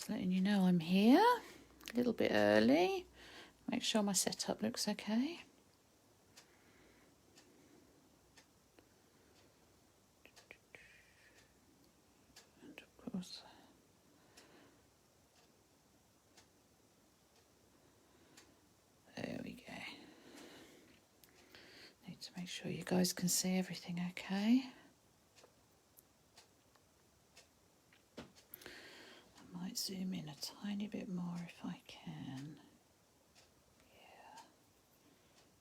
Just letting you know I'm here, a little bit early. Make sure my setup looks okay. And of course, there we go. Need to make sure you guys can see everything okay. I might zoom in a tiny bit more if I can. Yeah,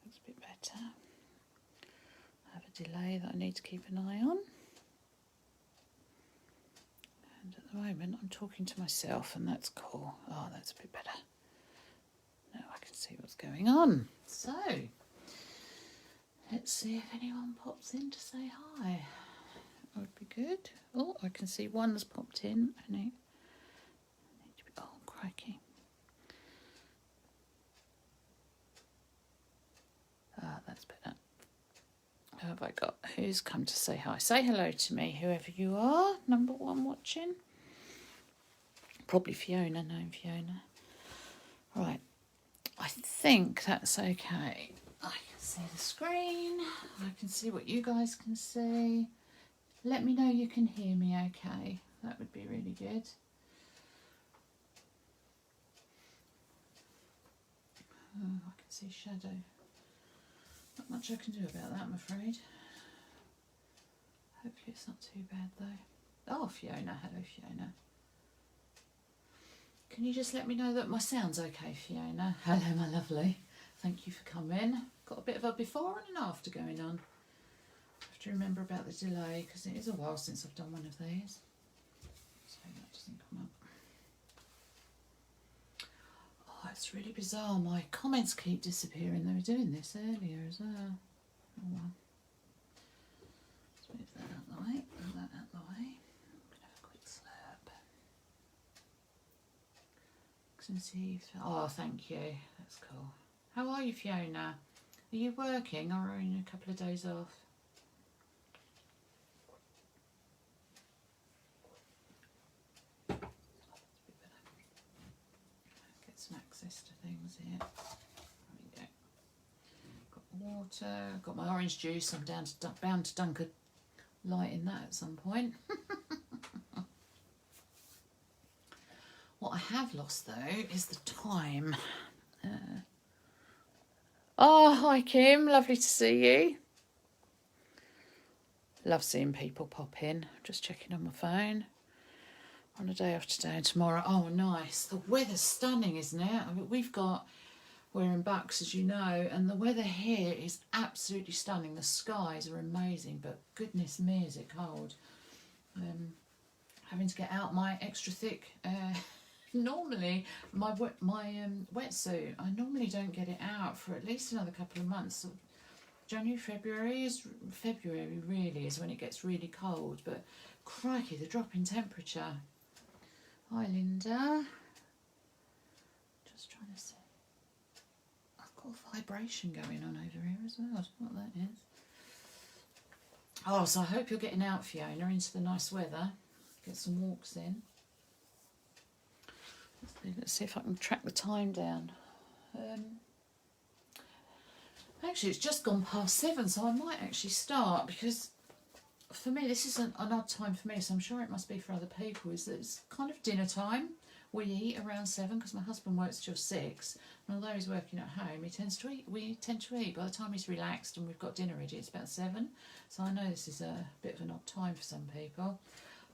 looks a bit better. I have a delay that I need to keep an eye on. And at the moment I'm talking to myself, and that's cool. Oh, that's a bit better. Now I can see what's going on. So, let's see if anyone pops in to say hi. That would be good. Oh, I can see one has popped in. Oh, crikey. Ah, that's better. Who have I got? Who's come to say hi? Say hello to me, whoever you are. Number one watching. Probably Fiona, knowing Fiona. Right. I think that's okay. I can see the screen. I can see what you guys can see. Let me know you can hear me okay. That would be really good. Oh, I can see shadow. Not much I can do about that, I'm afraid. Hopefully it's not too bad though. Oh, Fiona. Hello, Fiona. Can you just let me know that my sound's okay, Fiona? Hello, my lovely. Thank you for coming. Got a bit of a before and an after going on. I have to remember about the delay because it is a while since I've done one of these. So that doesn't come up. Oh, it's really bizarre. My comments keep disappearing. They were doing this earlier as well. Oh well. Let's move that out the way. Move that out the way. I'm going to have a quick slurp. Oh, thank you. That's cool. How are you, Fiona? Are you working or are you a couple of days off? Get some access to things here. There we go. Got water. Got my orange juice. I'm bound to dunk a light in that at some point. What I have lost though is the time. Oh, hi Kim, lovely to see you. Love seeing people pop in. Just checking on my phone. On a day off today and tomorrow. Oh, nice. The weather's stunning, isn't it? I mean, we're in Bucks, as you know, and the weather here is absolutely stunning. The skies are amazing, but goodness me, is it cold. Having to get out my extra thick normally my wetsuit, I normally don't get it out for at least another couple of months. January, February really is when it gets really cold, but crikey, the drop in temperature. Hi Linda. Just trying to see. I've got a vibration going on over here as well. I don't know what that is. Oh, so I hope you're getting out, Fiona, into the nice weather. Get some walks in. Let's see if I can track the time down. Actually, it's just gone past 7, so I might actually start, because for me, this is an odd time for me, so I'm sure it must be for other people, is that it's kind of dinner time. We eat around 7 because my husband works till 6, and although he's working at home, we tend to eat. By the time he's relaxed and we've got dinner ready, it's about 7. So I know this is a bit of an odd time for some people.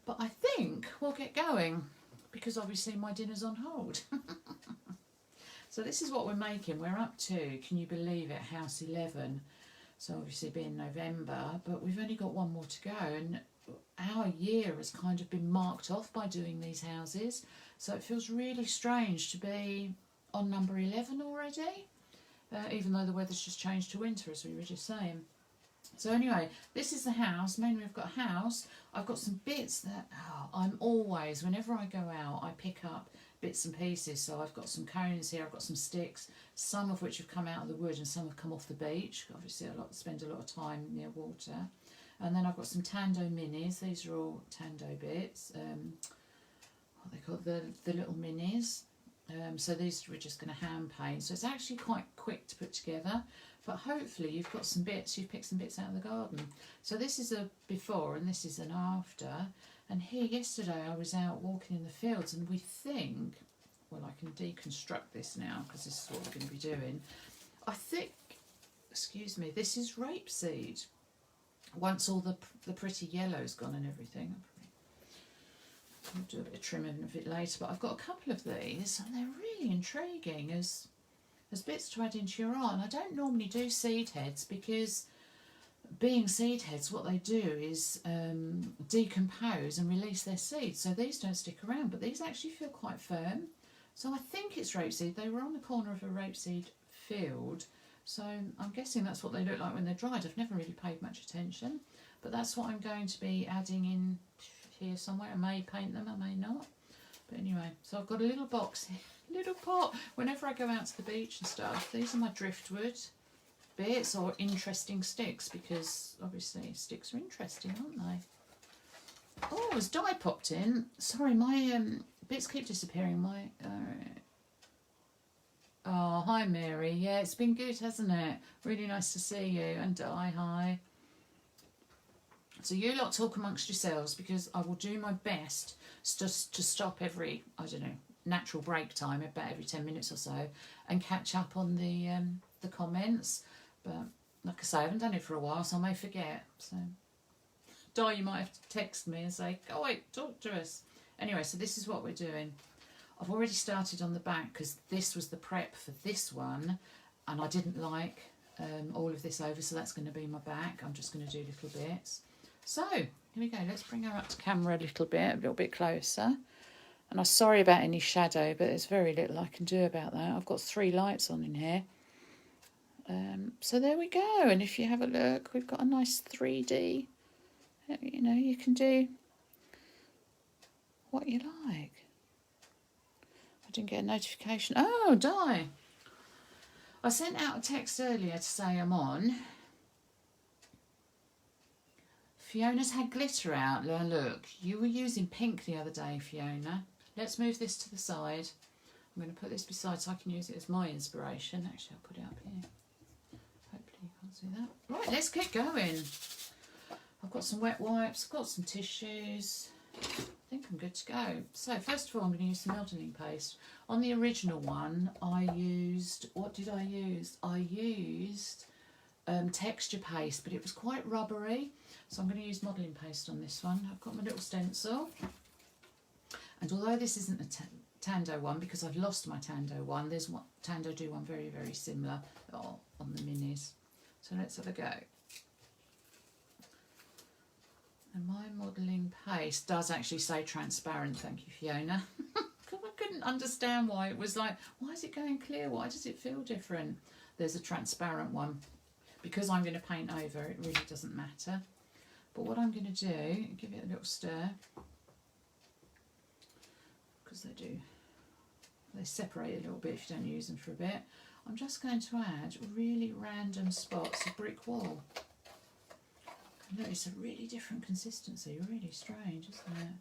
But I think we'll get going, because obviously my dinner's on hold. So this is what we're making. We're up to, can you believe it, house 11. So obviously being November, but we've only got one more to go, and our year has kind of been marked off by doing these houses. So it feels really strange to be on number 11 already, even though the weather's just changed to winter, as we were just saying. So anyway, this is the house. Mainly we've got a house. I've got some bits that I'm always, whenever I go out, I pick up bits and pieces. So I've got some cones here, I've got some sticks, some of which have come out of the wood and some have come off the beach. Obviously I spend a lot of time near water. And then I've got some Tando minis. These are all Tando bits. what they call the little minis. So these we're just going to hand paint. So it's actually quite quick to put together, but hopefully you've got some bits, you've picked some bits out of the garden. So this is a before and this is an after. And here yesterday I was out walking in the fields and we think, well, I can deconstruct this now because this is what we're going to be doing. I think, excuse me, this is rapeseed. Once all the pretty yellow's gone and everything. I'll do a bit of trimming a bit later, but I've got a couple of these and they're really intriguing as bits to add into your art. And I don't normally do seed heads because being seed heads, what they do is decompose and release their seeds. So these don't stick around, but these actually feel quite firm. So I think it's rapeseed. They were on the corner of a rapeseed field. So I'm guessing that's what they look like when they're dried. I've never really paid much attention, but that's what I'm going to be adding in here somewhere. I may paint them, I may not. But anyway, so I've got a little box here, little pot. Whenever I go out to the beach and stuff, these are my driftwood bits or interesting sticks, because obviously sticks are interesting, aren't they? Oh, as dye popped in. Sorry, my bits keep disappearing. My oh, hi Mary. Yeah, it's been good, hasn't it? Really nice to see you. And Di, hi. So you lot talk amongst yourselves because I will do my best to stop every, I don't know, natural break time, about every 10 minutes or so, and catch up on the comments. But like I say, I haven't done it for a while, so I may forget. So Di, you might have to text me and say, oh wait, talk to us. Anyway, so this is what we're doing. I've already started on the back because this was the prep for this one, and I didn't like all of this over, so that's going to be my back. I'm just going to do little bits. So here we go. Let's bring her up to camera a little bit closer. And I'm sorry about any shadow, but there's very little I can do about that. I've got 3 lights on in here. So there we go. And if you have a look, we've got a nice 3D. You know, you can do what you like. I didn't get a notification. Oh, Di. I sent out a text earlier to say I'm on. Fiona's had glitter out. Look, you were using pink the other day, Fiona. Let's move this to the side. I'm going to put this beside so I can use it as my inspiration. Actually, I'll put it up here. Hopefully you can't see that. Right, let's get going. I've got some wet wipes. I've got some tissues. I think I'm good to go. So first of all, I'm going to use some modelling paste. On the original one, I used, what did I use? I used texture paste, but it was quite rubbery. So I'm going to use modelling paste on this one. I've got my little stencil. And although this isn't a Tando one, because I've lost my Tando one, there's one Tando do one very, very similar on the minis. So let's have a go. And my modelling paste does actually say transparent, thank you Fiona. I couldn't understand why it was like, why is it going clear? Why does it feel different? There's a transparent one. Because I'm going to paint over, it really doesn't matter. But what I'm going to do, give it a little stir, because they separate a little bit if you don't use them for a bit. I'm just going to add really random spots of brick wall. Notice a really different consistency, really strange, isn't it?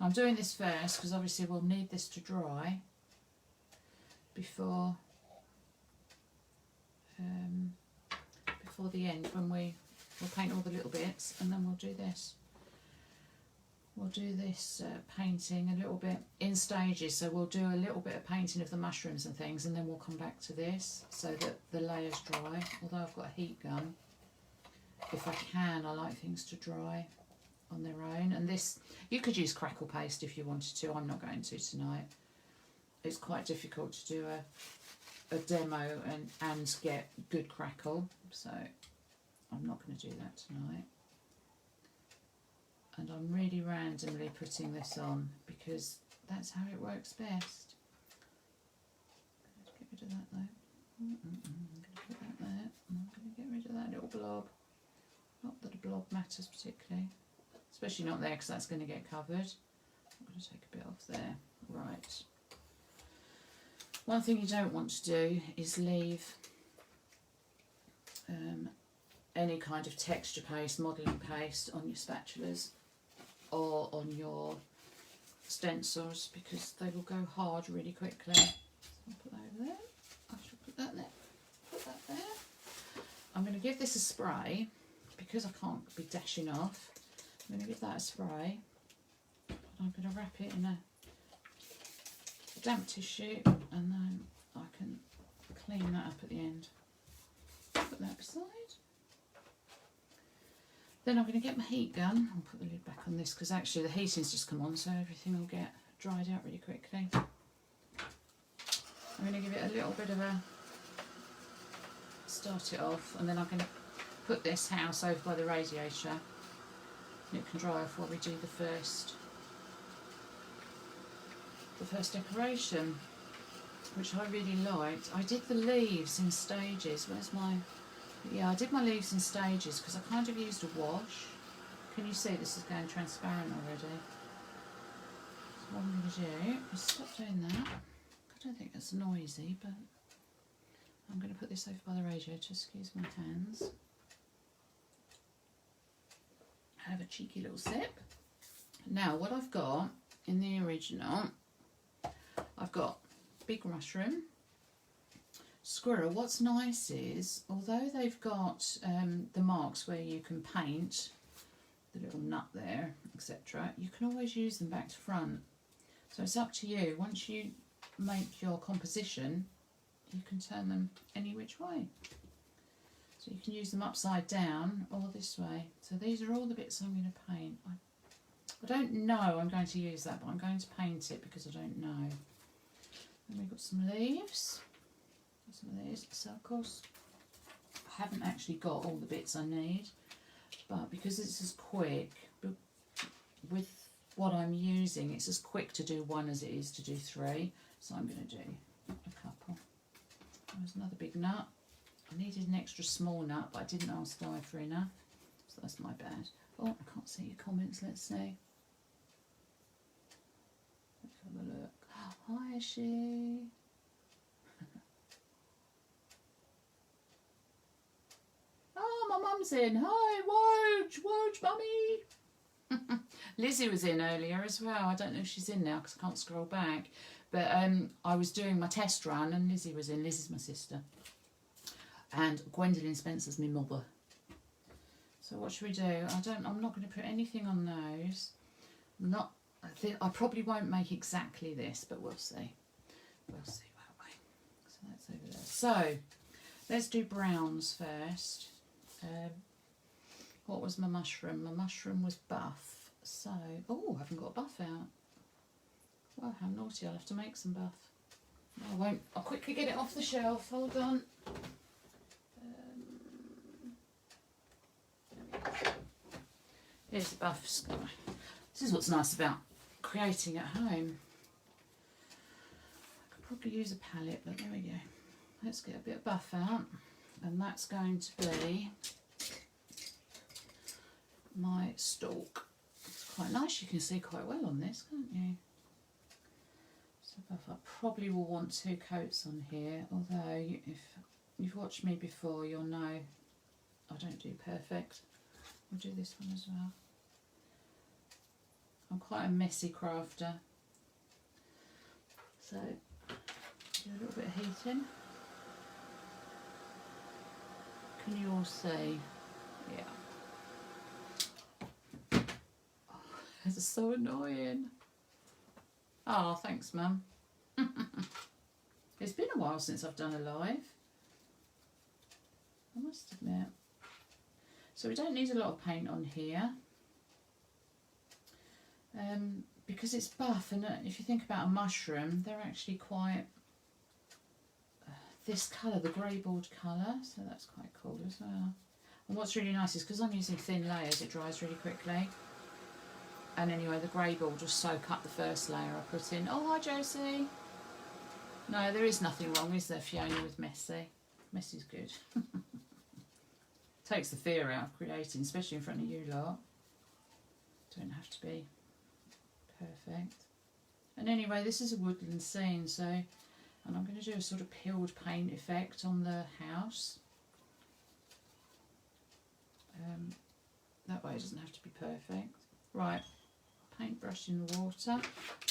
I'm doing this first because obviously we'll need this to dry before the end, when we'll paint all the little bits, and then we'll do this. We'll do this painting a little bit in stages, so we'll do a little bit of painting of the mushrooms and things, and then we'll come back to this so that the layers dry. Although I've got a heat gun, if I can, I like things to dry on their own. And this, you could use crackle paste if you wanted to. I'm not going to tonight. It's quite difficult to do a demo and get good crackle, so I'm not going to do that tonight. And I'm really randomly putting this on because that's how it works best. Get rid of that though. I'm going to put that there. I'm going to get rid of that little blob. Not that a blob matters particularly, especially not there because that's going to get covered. I'm going to take a bit off there. Right. One thing you don't want to do is leave any kind of texture paste, modelling paste on your spatulas or on your stencils because they will go hard really quickly. So I'll put that over there. I shall put that there. Put that there. I'm going to give this a spray because I can't be dashing off. I'm going to give that a spray. I'm going to wrap it in a damp tissue and then I can clean that up at the end. Put that beside. Then I'm going to get my heat gun. I'll put the lid back on this because actually the heating's just come on, so everything will get dried out really quickly. I'm going to give it a little bit of a start it off, and then I'm going to put this house over by the radiator and it can dry off while we do the first decoration, which I really liked. I did the leaves in stages. Where's my... Yeah, I did my leaves in stages because I kind of used a wash. Can you see this is going transparent already? So what I'm going to do is stop doing that. I don't think that's noisy, but I'm going to put this over by the radiator. Excuse my hands. Have a cheeky little sip. Now, what I've got in the original, I've got big mushroom, squirrel. What's nice is, although they've got the marks where you can paint, the little nut there, etc., you can always use them back to front. So it's up to you. Once you make your composition, you can turn them any which way. So you can use them upside down or this way. So these are all the bits I'm going to paint. I don't know I'm going to use that, but I'm going to paint it because I don't know. Then we've got some leaves. Some of these circles. I haven't actually got all the bits I need, but because it's as quick, with what I'm using, it's as quick to do one as it is to do three. So I'm going to do a couple. There's another big nut. I needed an extra small nut, but I didn't ask Di for enough, so that's my bad. Oh, I can't see your comments. Let's see. Let's have a look. Oh, hi, Ashi. Oh, my mum's in. Hi, Woj, mummy. Lizzie was in earlier as well. I don't know if she's in now because I can't scroll back. But I was doing my test run and Lizzie was in. Lizzie's my sister. And Gwendolyn Spencer's my mother. So what should we do? I'm not going to put anything on those. I probably won't make exactly this, but we'll see. We'll see, won't we? So that's over there. So let's do browns first. What was my mushroom? My mushroom was buff. So, oh, I haven't got a buff out. Well, how naughty, I'll have to make some buff. No, I won't. I'll quickly get it off the shelf. Hold on. Here's the buff sky. This is what's nice about creating at home. I could probably use a palette, but there we go. Let's get a bit of buff out. And that's going to be my stalk. It's quite nice. You can see quite well on this, can't you? So buff. I probably will want 2 coats on here, although if you've watched me before, you'll know I don't do perfect. We'll do this one as well. I'm quite a messy crafter. So, do a little bit of heating. Can you all see? Yeah. Oh, this is so annoying. Oh, thanks, Mum. It's been a while since I've done a live, I must admit. So we don't need a lot of paint on here. Because it's buff, and if you think about a mushroom, they're actually quite this colour, the grey board colour, so that's quite cool as well. And what's really nice is because I'm using thin layers, it dries really quickly. And anyway, the grey board will soak up the first layer I put in. Oh, hi Josie. No, there is nothing wrong, is there, Fiona, with messy? Messy's good. Takes the fear out of creating, especially in front of you lot. Don't have to be perfect. And anyway, this is a woodland scene, so, and I'm going to do a sort of peeled paint effect on the house. That way it doesn't have to be perfect. Right, paintbrush in the water.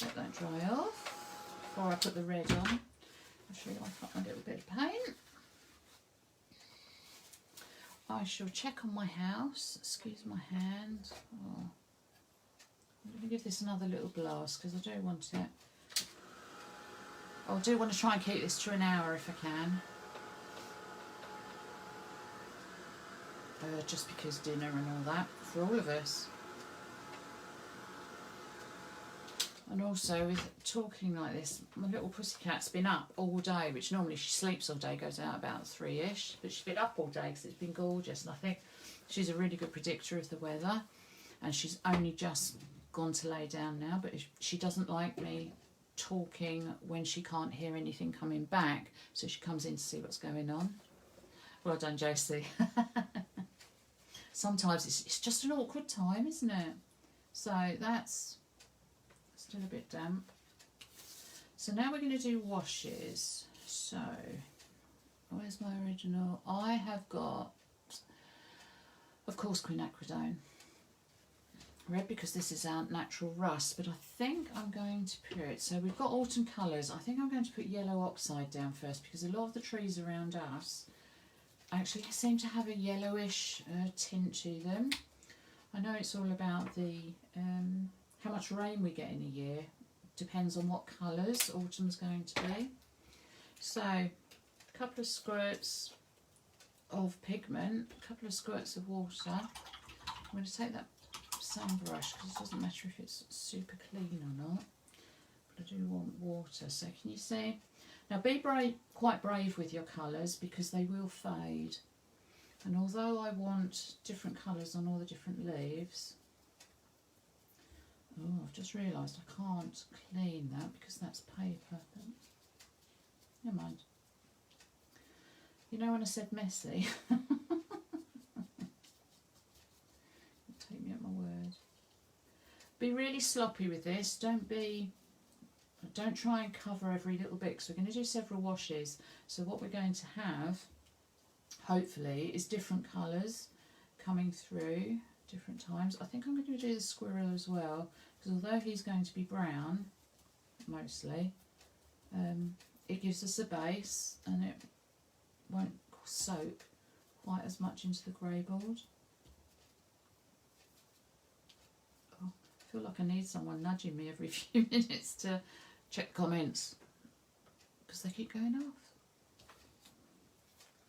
Let that dry off before I put the red on. I'll show you I've got my little bit of paint. I shall check on my house. Excuse my hand. Oh. I'm going to give this another little blast because I do want it. I do want to try and keep this to an hour if I can. Just because dinner and all that for all of us. And also with talking like this, my little pussycat's been up all day, which normally she sleeps all day, goes out about 3ish, but she's been up all day because it's been gorgeous, and I think she's a really good predictor of the weather, and she's only just gone to lay down now, but she doesn't like me talking when she can't hear anything coming back, so she comes in to see what's going on. Well done, Josie. Sometimes it's just an awkward time, isn't it? So that's still a bit damp. So now we're going to do washes. So where's my original? I have got, of course, quinacridone red because this is our natural rust, but I think I'm going to put, so we've got autumn colours. I think I'm going to put yellow oxide down first because a lot of the trees around us actually seem to have a yellowish tint to them. I know it's all about the how much rain we get in a year. Depends on what colours autumn's going to be. So a couple of squirts of pigment, a couple of squirts of water. I'm going to take that same brush because it doesn't matter if it's super clean or not, but I do want water. So can you see? Now be quite brave with your colours because they will fade, and although I want different colours on all the different leaves, oh, I've just realised I can't clean that because that's paper. Never mind. You know when I said messy? Take me at my word. Be really sloppy with this. Don't try and cover every little bit because we're going to do several washes. So what we're going to have, hopefully, is different colours coming through different times. I think I'm going to do the squirrel as well because although he's going to be brown, mostly, it gives us a base and it won't soak quite as much into the grey board. Oh, I feel like I need someone nudging me every few minutes to check comments because they keep going off.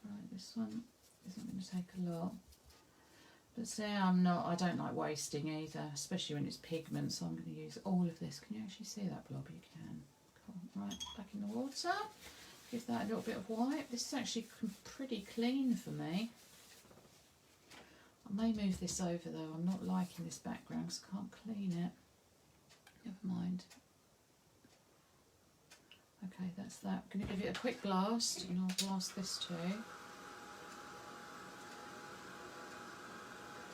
Right, this one isn't going to take a lot. But see, I don't like wasting either, especially when it's pigment, so I'm going to use all of this. Can you actually see that blob? You can. Cool. Right, back in the water. Give that a little bit of white. This is actually pretty clean for me. I may move this over though. I'm not liking this background because I can't clean it. Never mind. Okay, that's that. I'm going to give it a quick blast and I'll blast this too.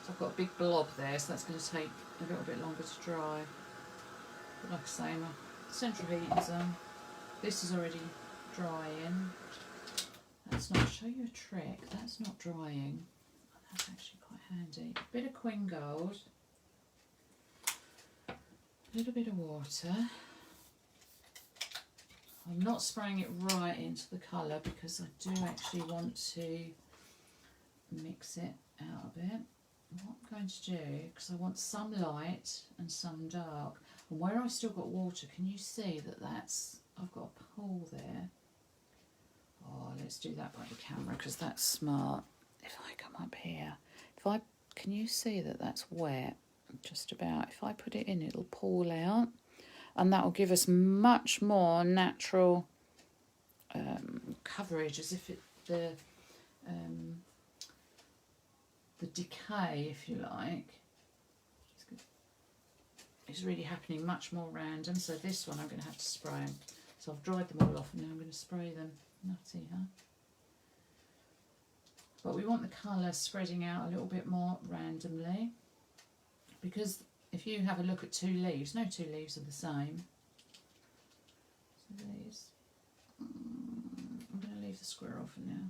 So I've got a big blob there, so that's going to take a little bit longer to dry. But like I say, my central heating's on. This is already drying. That's not, show you a trick, that's not drying. That's actually quite handy. A bit of Queen Gold, a little bit of water. I'm not spraying it right into the colour because I do actually want to mix it out a bit. What I'm going to do, because I want some light and some dark, and where I've still got water, can you see that that's, I've got a pool there. Oh, let's do that by the camera because that's smart. If I come up here, can you see that that's wet? Just about. If I put it in, it'll pool out, and that will give us much more natural coverage, as if the decay, if you like, is really happening much more random. So this one I'm going to have to spray them. So I've dried them all off and now I'm going to spray them. Nutty, huh? But we want the colour spreading out a little bit more randomly, because if you have a look at two leaves, no two leaves are the same. So these, I'm going to leave the squirrel for now.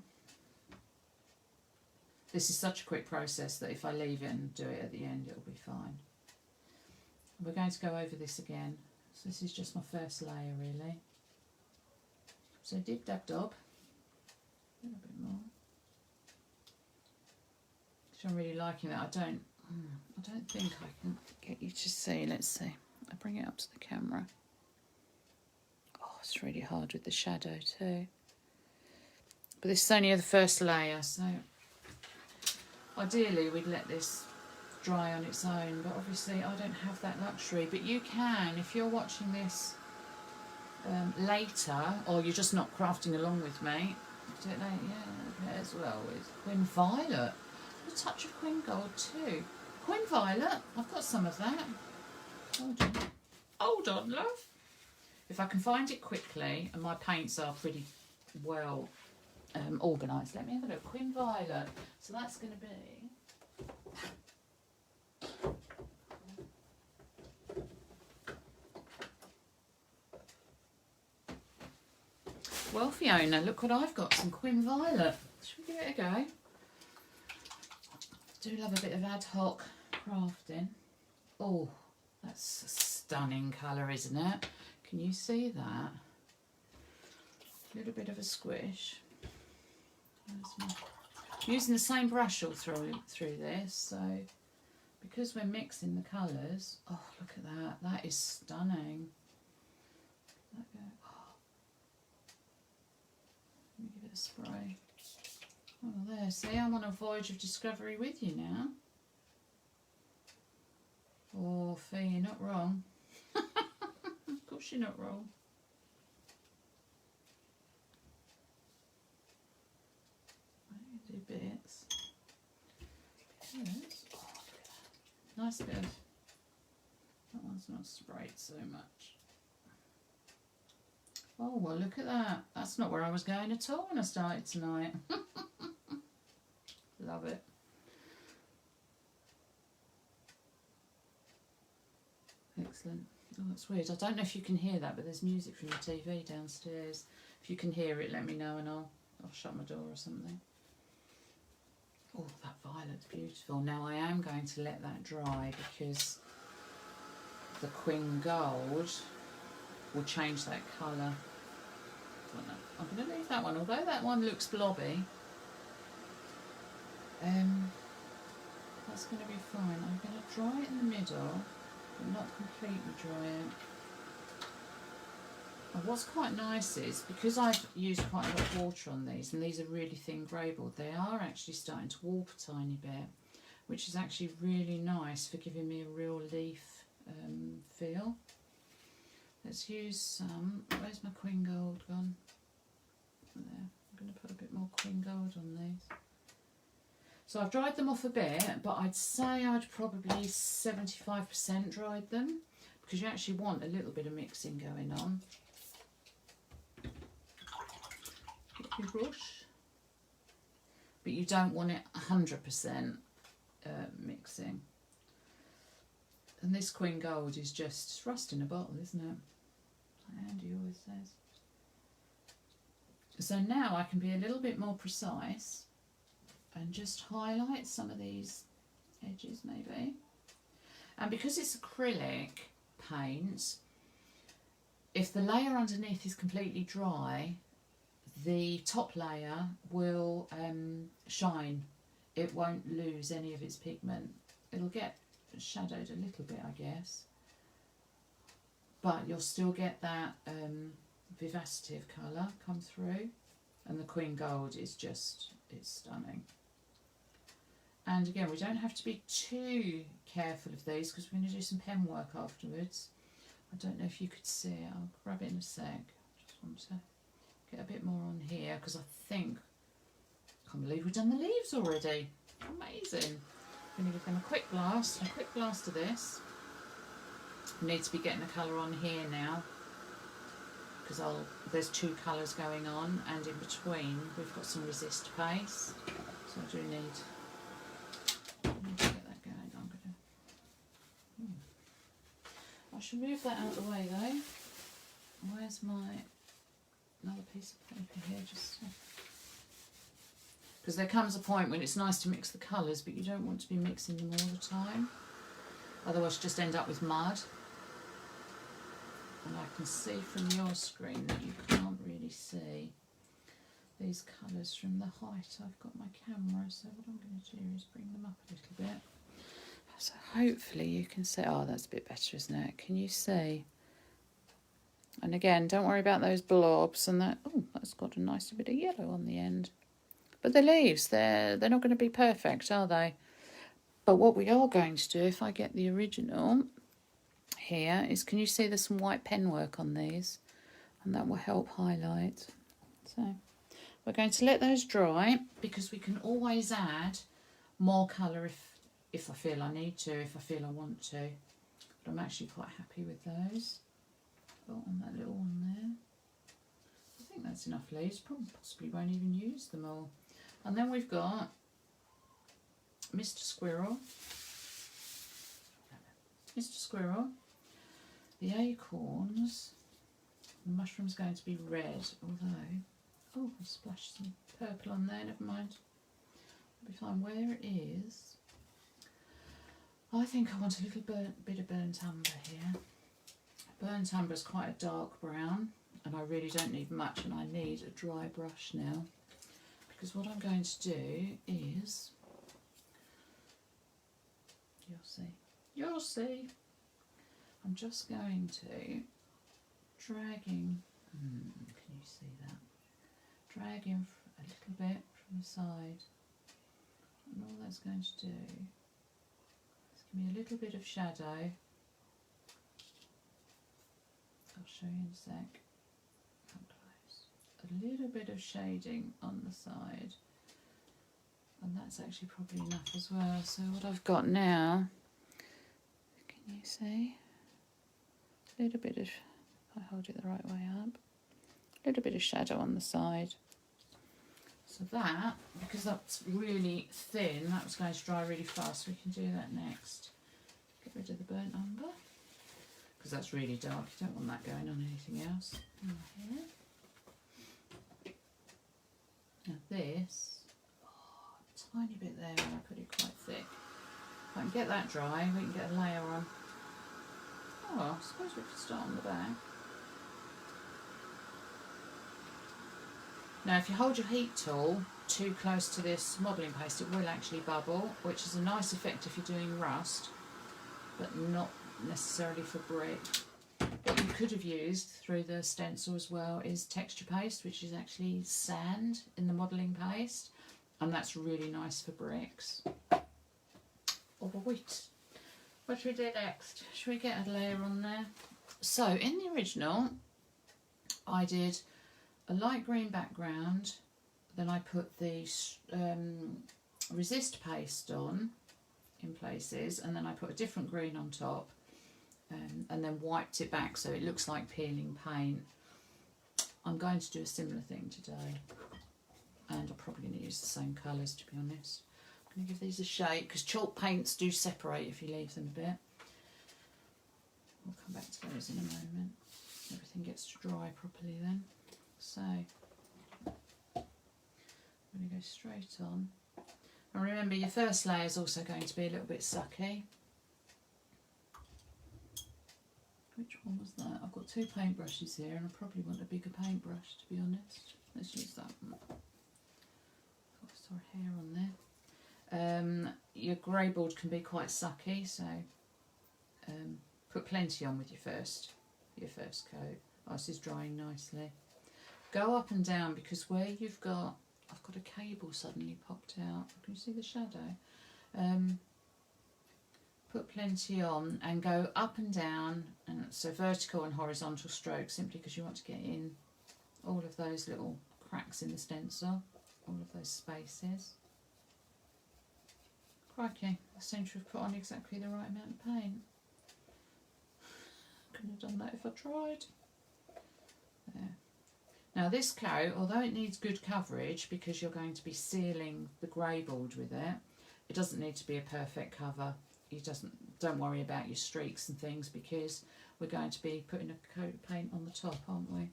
This is such a quick process that if I leave it and do it at the end, it'll be fine. We're going to go over this again. So this is just my first layer really. So dib dab dob, a little bit more. So I'm really liking that. I don't think I can get you to see. Let's see. I'll bring it up to the camera. Oh, it's really hard with the shadow too. But this is only the first layer, so ideally we'd let this dry on its own, but obviously I don't have that luxury. But you can, if you're watching this later, or you're just not crafting along with me, do it later, yeah, okay, as well with Queen Violet. A touch of Queen Gold too. Queen Violet, I've got some of that. Hold on, love. If I can find it quickly, and my paints are pretty well organised. Let me have a look. Queen Violet. So that's going to be... Well, Fiona, look what I've got. Some Queen Violet. Should we give it a go? I do love a bit of ad hoc crafting. Oh, that's a stunning colour, isn't it? Can you see that? A little bit of a squish. I'm using the same brush all through this, so because we're mixing the colours, oh look at that, that is stunning. Let me give it a spray. Oh there, see, I'm on a voyage of discovery with you now. Oh Fee, you're not wrong. Of course you're not wrong. Do bits. Yes. Oh, nice bit of, that one's not sprayed so much. Oh well, look at that. That's not where I was going at all when I started tonight. Love it. Excellent. Oh, that's weird. I don't know if you can hear that, but there's music from the TV downstairs. If you can hear it, let me know and I'll shut my door or something. Oh, that violet's beautiful. Now I am going to let that dry because the Queen Gold will change that colour. I'm going to leave that one, although that one looks blobby. That's going to be fine. I'm going to dry it in the middle, but not completely dry it. And what's quite nice is, because I've used quite a lot of water on these, and these are really thin greyboard, they are actually starting to warp a tiny bit, which is actually really nice for giving me a real leaf feel. Let's use some, where's my Queen Gold gone? There, I'm going to put a bit more Queen Gold on these. So I've dried them off a bit, but I'd say I'd probably 75% dried them, because you actually want a little bit of mixing going on. Get your brush. But you don't want it 100% mixing. And this Queen Gold is just rust in a bottle, isn't it? Like Andy always says. So now I can be a little bit more precise and just highlight some of these edges maybe. And because it's acrylic paint, if the layer underneath is completely dry, the top layer will shine. It won't lose any of its pigment. It'll get shadowed a little bit, I guess, but you'll still get that vivacity of colour come through, and the Queen Gold is just, it's stunning. And again, we don't have to be too careful of these because we're going to do some pen work afterwards. I don't know if you could see it. I'll grab it in a sec. Just want to get a bit more on here because I think, I can't believe we've done the leaves already. Amazing. I'm going to give them a quick blast of this. We need to be getting the colour on here now because there's two colours going on, and in between we've got some resist paste. So I do need to get that going. I'm going to. I should move that out of the way though. Where's my another piece of paper here? Just. Because there comes a point when it's nice to mix the colours, but you don't want to be mixing them all the time. Otherwise you just end up with mud. And I can see from your screen that you can't really see these colours from the height I've got my camera. So what I'm going to do is bring them up a little bit. So hopefully you can see. Oh, that's a bit better, isn't it? Can you see? And again, don't worry about those blobs and that. Oh, that's got a nice bit of yellow on the end. But the leaves, they're not going to be perfect, are they? But what we are going to do, if I get the original here, is can you see there's some white pen work on these? And that will help highlight. So we're going to let those dry because we can always add more colour if I feel I need to, if I feel I want to. But I'm actually quite happy with those. Oh, on that little one there. I think that's enough leaves. Possibly won't even use them all. And then we've got Mr. Squirrel. Mr. Squirrel. The acorns. The mushroom's going to be red, although... Oh, I splashed some purple on there, never mind. I'll be fine. Where it is... I think I want a little bit of burnt umber here. Burnt umber is quite a dark brown, and I really don't need much, and I need a dry brush now. Because what I'm going to do is... You'll see. I'm just going to dragging, can you see that? Dragging a little bit from the side, and all that's going to do is give me a little bit of shadow. I'll show you in a sec. Come close. A little bit of shading on the side, and that's actually probably enough as well. So what I've got now, can you see? A little bit of, if I hold it the right way up, a little bit of shadow on the side. So that, because that's really thin, that was going to dry really fast, so we can do that next. Get rid of the burnt umber, because that's really dark, you don't want that going on anything else. Here. Now this, tiny bit there, and I put it quite thick. If I can get that dry, we can get a layer on. Oh, I suppose we could start on the back. Now if you hold your heat tool too close to this modelling paste, it will actually bubble, which is a nice effect if you're doing rust, but not necessarily for brick. What you could have used through the stencil as well is texture paste, which is actually sand in the modelling paste, and that's really nice for bricks. Oh wait, what should we do next? Should we get a layer on there? So in the original I did a light green background, then I put the resist paste on in places, and then I put a different green on top, and then wiped it back so it looks like peeling paint. I'm going to do a similar thing today, and I'm probably going to use the same colours, to be honest. I'm going to give these a shake because chalk paints do separate if you leave them a bit. We'll come back to those in a moment. Everything gets to dry properly then. So I'm going to go straight on. And remember, your first layer is also going to be a little bit sucky. Which one was that? I've got two paintbrushes here, and I probably want a bigger paintbrush, to be honest. Let's use that one. Got some hair on there. Your grey board can be quite sucky, so put plenty on with your first coat. Oh, this is drying nicely. Go up and down, because where you've got, I've got a cable suddenly popped out. Can you see the shadow? Put plenty on and go up and down, and so vertical and horizontal strokes, simply because you want to get in all of those little cracks in the stencil, all of those spaces. Crikey, I seem to have put on exactly the right amount of paint. Couldn't have done that if I tried. There. Now this coat, although it needs good coverage because you're going to be sealing the grey board with it, it doesn't need to be a perfect cover. Don't worry about your streaks and things, because we're going to be putting a coat of paint on the top, aren't we?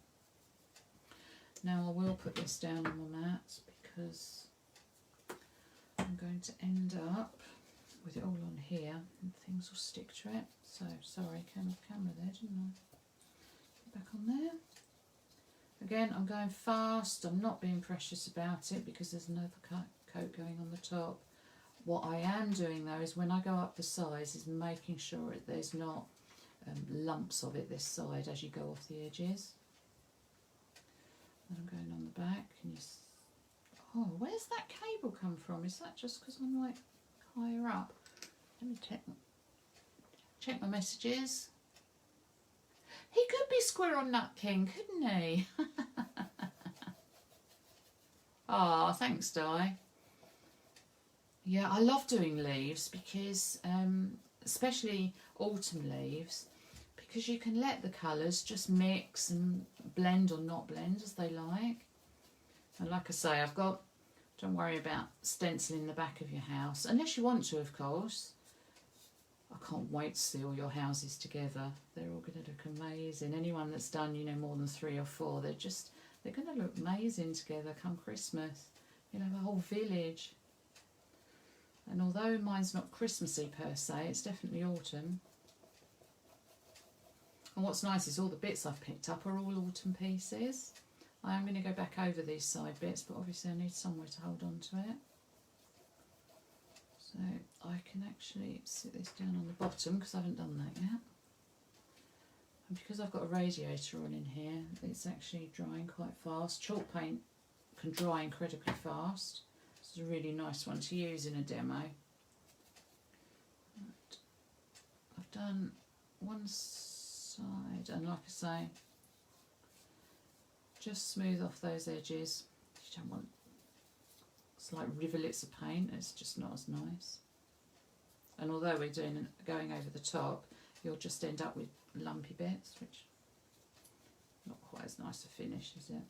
Now I will put this down on my mat because I'm going to end up with it all on here, and things will stick to it. So, sorry, came off camera there, didn't I? Back on there. Again, I'm going fast. I'm not being precious about it because there's another coat going on the top. What I am doing though is when I go up the sides is making sure that there's not lumps of it this side as you go off the edges. And I'm going on the back. And oh, where's that cable come from? Is that just because I'm like higher up? Let me check my messages. He could be Squirrel Nut King, couldn't he? Ah, thanks, Di. Yeah, I love doing leaves because, especially autumn leaves, because you can let the colours just mix and blend or not blend as they like. And like I say, don't worry about stenciling the back of your house, unless you want to, of course. I can't wait to see all your houses together. They're all going to look amazing. Anyone that's done, you know, more than 3 or 4, they're going to look amazing together come Christmas. You know, the whole village. And although mine's not Christmassy per se, it's definitely autumn. And what's nice is all the bits I've picked up are all autumn pieces. I am going to go back over these side bits, but obviously I need somewhere to hold on to it. So I can actually sit this down on the bottom because I haven't done that yet. And because I've got a radiator on in here, it's actually drying quite fast. Chalk paint can dry incredibly fast. This is a really nice one to use in a demo. Right. I've done one side, and like I say, just smooth off those edges. You don't want, it's like rivulets of paint, it's just not as nice. And although we're going over the top, you'll just end up with lumpy bits, which not quite as nice a finish, is it?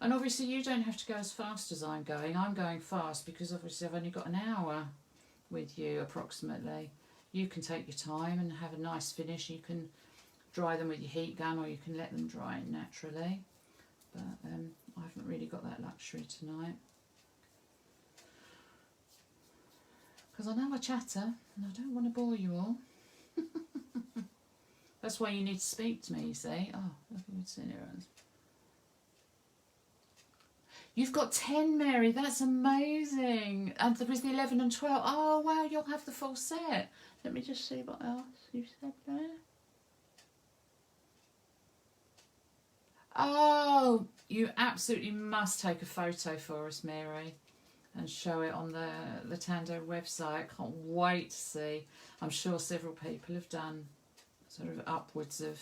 And obviously you don't have to go as fast as I'm going. I'm going fast because obviously I've only got an hour with you approximately. You can take your time and have a nice finish. You can dry them with your heat gun or you can let them dry naturally. But I haven't really got that luxury tonight. Because I know I chatter and I don't want to bore you all. That's why you need to speak to me, you see. Oh, look at what's in here. You've got 10, Mary. That's amazing. And there was the 11 and 12. Oh, wow, you'll have the full set. Let me just see what else you said there. Oh, you absolutely must take a photo for us, Mary, and show it on the Tando website. Can't wait to see. I'm sure several people have done sort of upwards of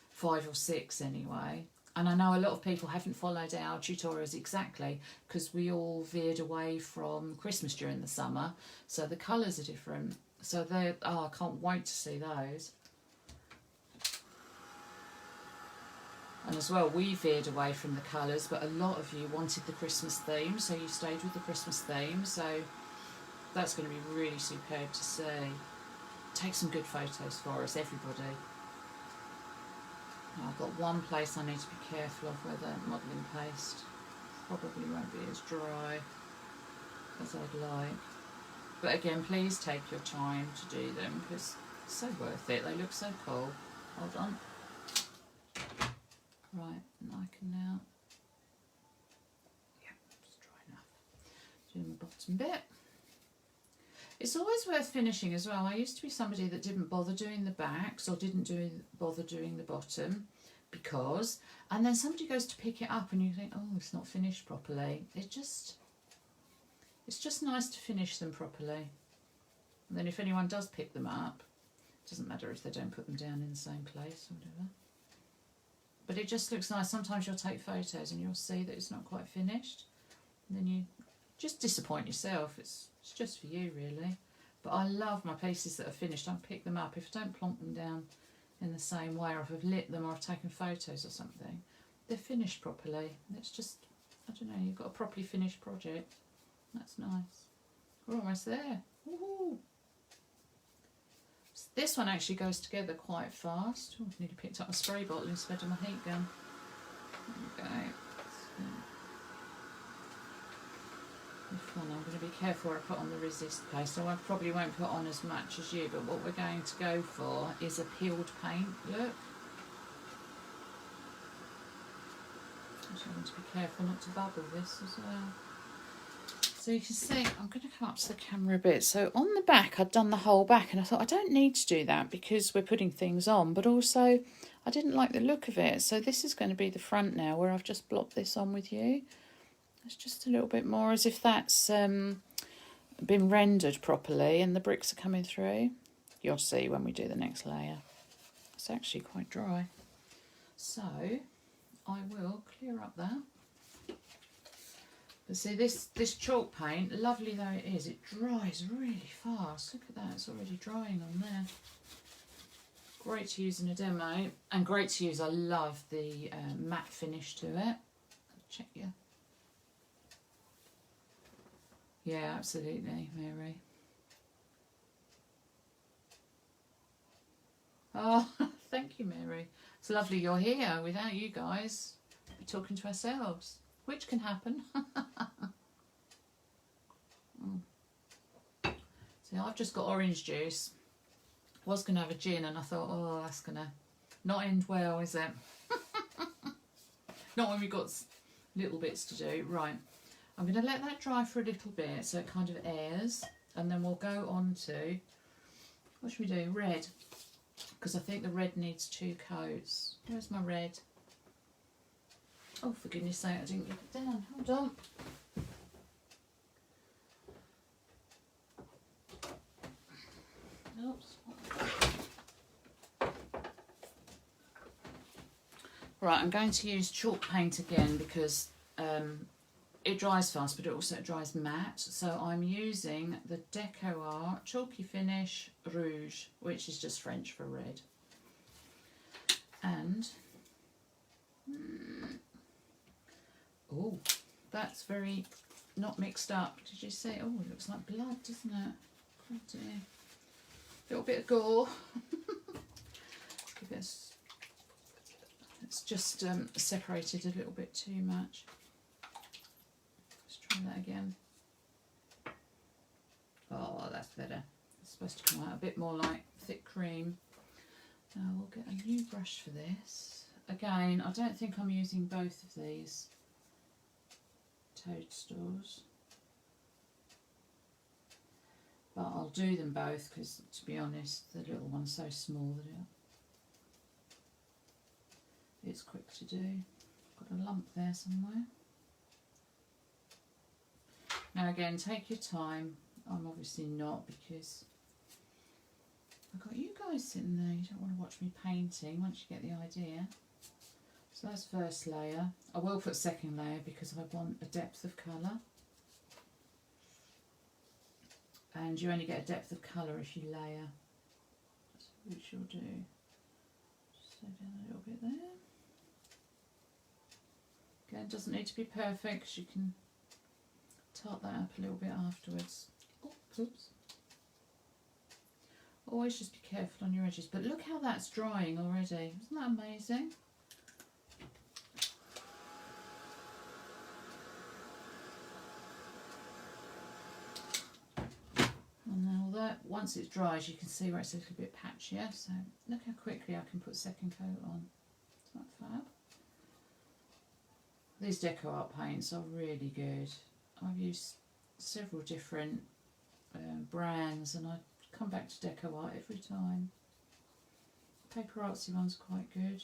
5 or 6 anyway. And I know a lot of people haven't followed our tutorials exactly because we all veered away from Christmas during the summer. So the colours are different. So they're, oh, I can't wait to see those. And as well, we veered away from the colours, but a lot of you wanted the Christmas theme, so you stayed with the Christmas theme. So that's going to be really superb to see. Take some good photos for us, everybody. Now, I've got one place I need to be careful of where the modelling paste probably won't be as dry as I'd like. But again, please take your time to do them because it's so worth it. They look so cool. Hold on. Right, and I can now, yeah, it's dry enough. Do the bottom bit. It's always worth finishing as well. I used to be somebody that didn't bother doing the backs or didn't bother doing the bottom because, and then somebody goes to pick it up and you think, oh, it's not finished properly. It's just nice to finish them properly. And then if anyone does pick them up, it doesn't matter if they don't put them down in the same place or whatever. But it just looks nice. Sometimes you'll take photos and you'll see that it's not quite finished. And then you just disappoint yourself. It's just for you, really. But I love my pieces that are finished. I pick them up. If I don't plonk them down in the same way, or if I've lit them or I've taken photos or something, they're finished properly. It's just, I don't know, you've got a properly finished project. That's nice. We're almost there. Woohoo! This one actually goes together quite fast. Oh, I nearly picked up a spray bottle instead of my heat gun. There we go. fun. I'm going to be careful where I put on the resist paste. So I probably won't put on as much as you, but what we're going to go for is a peeled paint look. I'm going to be careful not to bubble this as well. So you can see, I'm going to come up to the camera a bit. So on the back, I'd done the whole back, and I thought I don't need to do that because we're putting things on, but also I didn't like the look of it. So this is going to be the front now, where I've just blocked this on with you. It's just a little bit more as if that's been rendered properly and the bricks are coming through. You'll see when we do the next layer. It's actually quite dry. So I will clear up that. But see, this chalk paint, lovely though it is, it dries really fast. Look at that, it's already drying on there. Great to use in a demo, and great to use. I love the matte finish to it. Check you. Yeah, absolutely, Mary. Oh, thank you, Mary. It's lovely you're here. Without you guys, we're talking to ourselves, which can happen. See, I've just got orange juice. I was going to have a gin, and I thought, oh, that's going to not end well, is it? Not when we've got little bits to do. Right, I'm going to let that dry for a little bit so it kind of airs, and then we'll go on to, what should we do? Red, because I think the red needs 2 coats. Where's my red? Oh, for goodness sake, I didn't get it down. Hold on. Oops. Right, I'm going to use chalk paint again because it dries fast, but it also dries matte. So I'm using the Deco Art Chalky Finish Rouge, which is just French for red. And, oh, that's very not mixed up. Did you see? Oh, it looks like blood, doesn't it? Oh dear. A little bit of gore. Give it it's just separated a little bit too much. Let's try that again. Oh, that's better. It's supposed to come out a bit more like thick cream. Now we'll get a new brush for this. Again, I don't think I'm using both of these toadstools, but I'll do them both because, to be honest, the little one's so small that it's quick to do. Got a lump there somewhere. Now again, take your time. I'm obviously not, because I've got you guys sitting there. You don't want to watch me painting once you get the idea. So that's first layer. I will put second layer because I want a depth of colour. And you only get a depth of colour if you layer, which you'll do. Just slow down a little bit there. Again, it doesn't need to be perfect because you can tart that up a little bit afterwards. Oh, oops. Always just be careful on your edges. But look how that's drying already. Isn't that amazing? And now that, once it's dry, as you can see where it's a little bit patchier. So look how quickly I can put second coat on. Isn't that fab? These Deco Art paints are really good. I've used several different brands, and I come back to Deco Art every time. Paper Artsy one's quite good,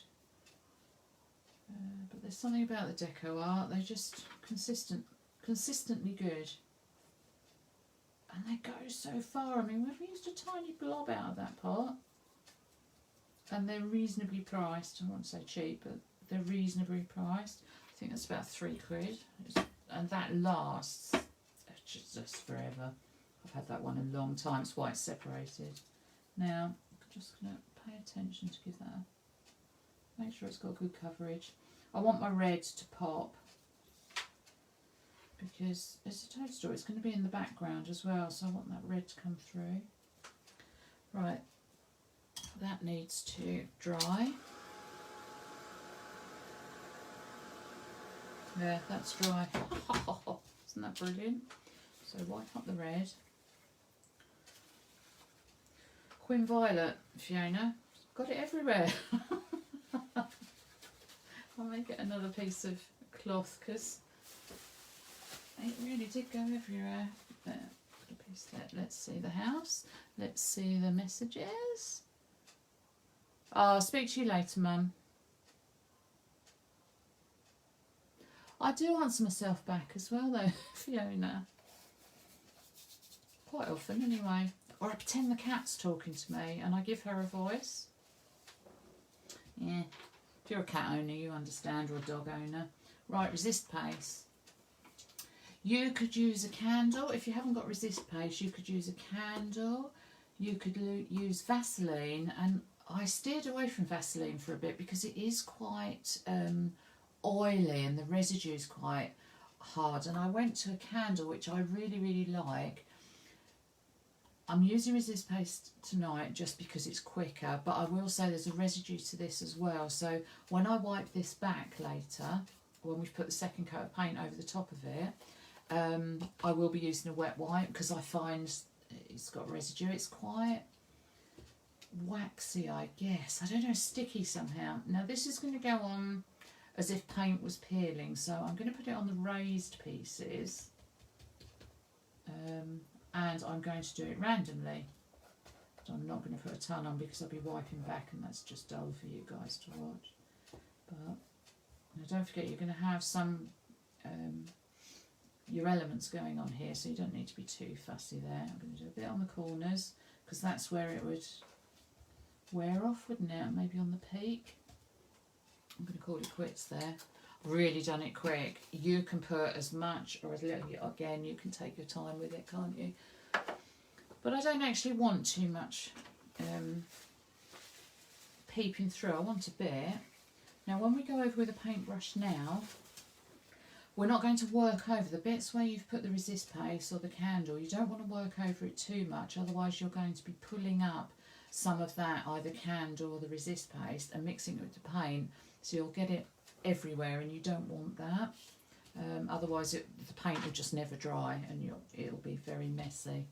but there's something about the Deco Art, they're just consistently good, and they go so far. I mean, we've used a tiny blob out of that pot, and they're reasonably priced. I won't say cheap, but they're reasonably priced. I think that's about £3, and that lasts just forever. I've had that one a long time. It's why it's separated. Now I'm just going to pay attention to give that make sure it's got good coverage. I want my red to pop because it's a toadstool. It's going to be in the background as well, so I want that red to come through. Right, that needs to dry. Yeah, that's dry. Isn't that brilliant? So wipe up the red. Queen Violet, Fiona, got it everywhere. I'll make it another piece of cloth because it really did go everywhere. There, put a piece there. Let's see the house. Let's see the messages. I'll speak to you later, Mum. I do answer myself back as well, though, Fiona. Quite often, anyway. Or I pretend the cat's talking to me and I give her a voice. Yeah. If you're a cat owner, you understand, or a dog owner. Right, resist paste. You could use a candle. If you haven't got resist paste, you could use a candle. You could use Vaseline. And I steered away from Vaseline for a bit because it is quite oily and the residue is quite hard. And I went to a candle, which I really, really like. I'm using resist paste tonight just because it's quicker, but I will say there's a residue to this as well. So when I wipe this back later, when we've put the second coat of paint over the top of it, I will be using a wet wipe because I find it's got residue. It's quite waxy, I guess. I don't know, sticky somehow. Now this is going to go on as if paint was peeling, so I'm going to put it on the raised pieces. And I'm going to do it randomly. So I'm not going to put a ton on because I'll be wiping back and that's just dull for you guys to watch. But now don't forget you're going to have some your elements going on here, so you don't need to be too fussy there. I'm going to do a bit on the corners because that's where it would wear off, wouldn't it? Maybe on the peak. I'm going to call it quits there. Really done it quick. You can put as much or as little. Again, you can take your time with it, can't you? But I don't actually want too much peeping through. I want a bit. Now when we go over with a paintbrush now, we're not going to work over the bits where you've put the resist paste or the candle. You don't want to work over it too much, otherwise you're going to be pulling up some of that, either candle or the resist paste, and mixing it with the paint, so you'll get it everywhere, and you don't want that. Otherwise the paint will just never dry and it'll be very messy.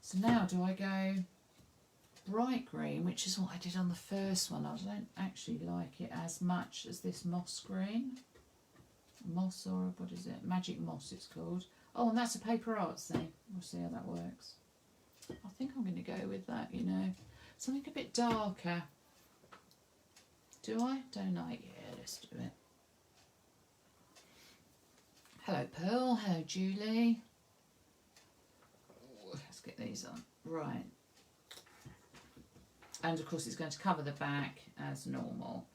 So now do I go bright green, which is what I did on the first one. I don't actually like it as much as this moss green. Moss, or what is it? Magic moss it's called. Oh, and that's a paper arts thing. We'll see how that works. I think I'm going to go with that, you know. Something a bit darker. Do I? Don't I? Yeah, let's do it. Hello Pearl, hello Julie. Let's get these on. Right. And of course it's going to cover the back as normal.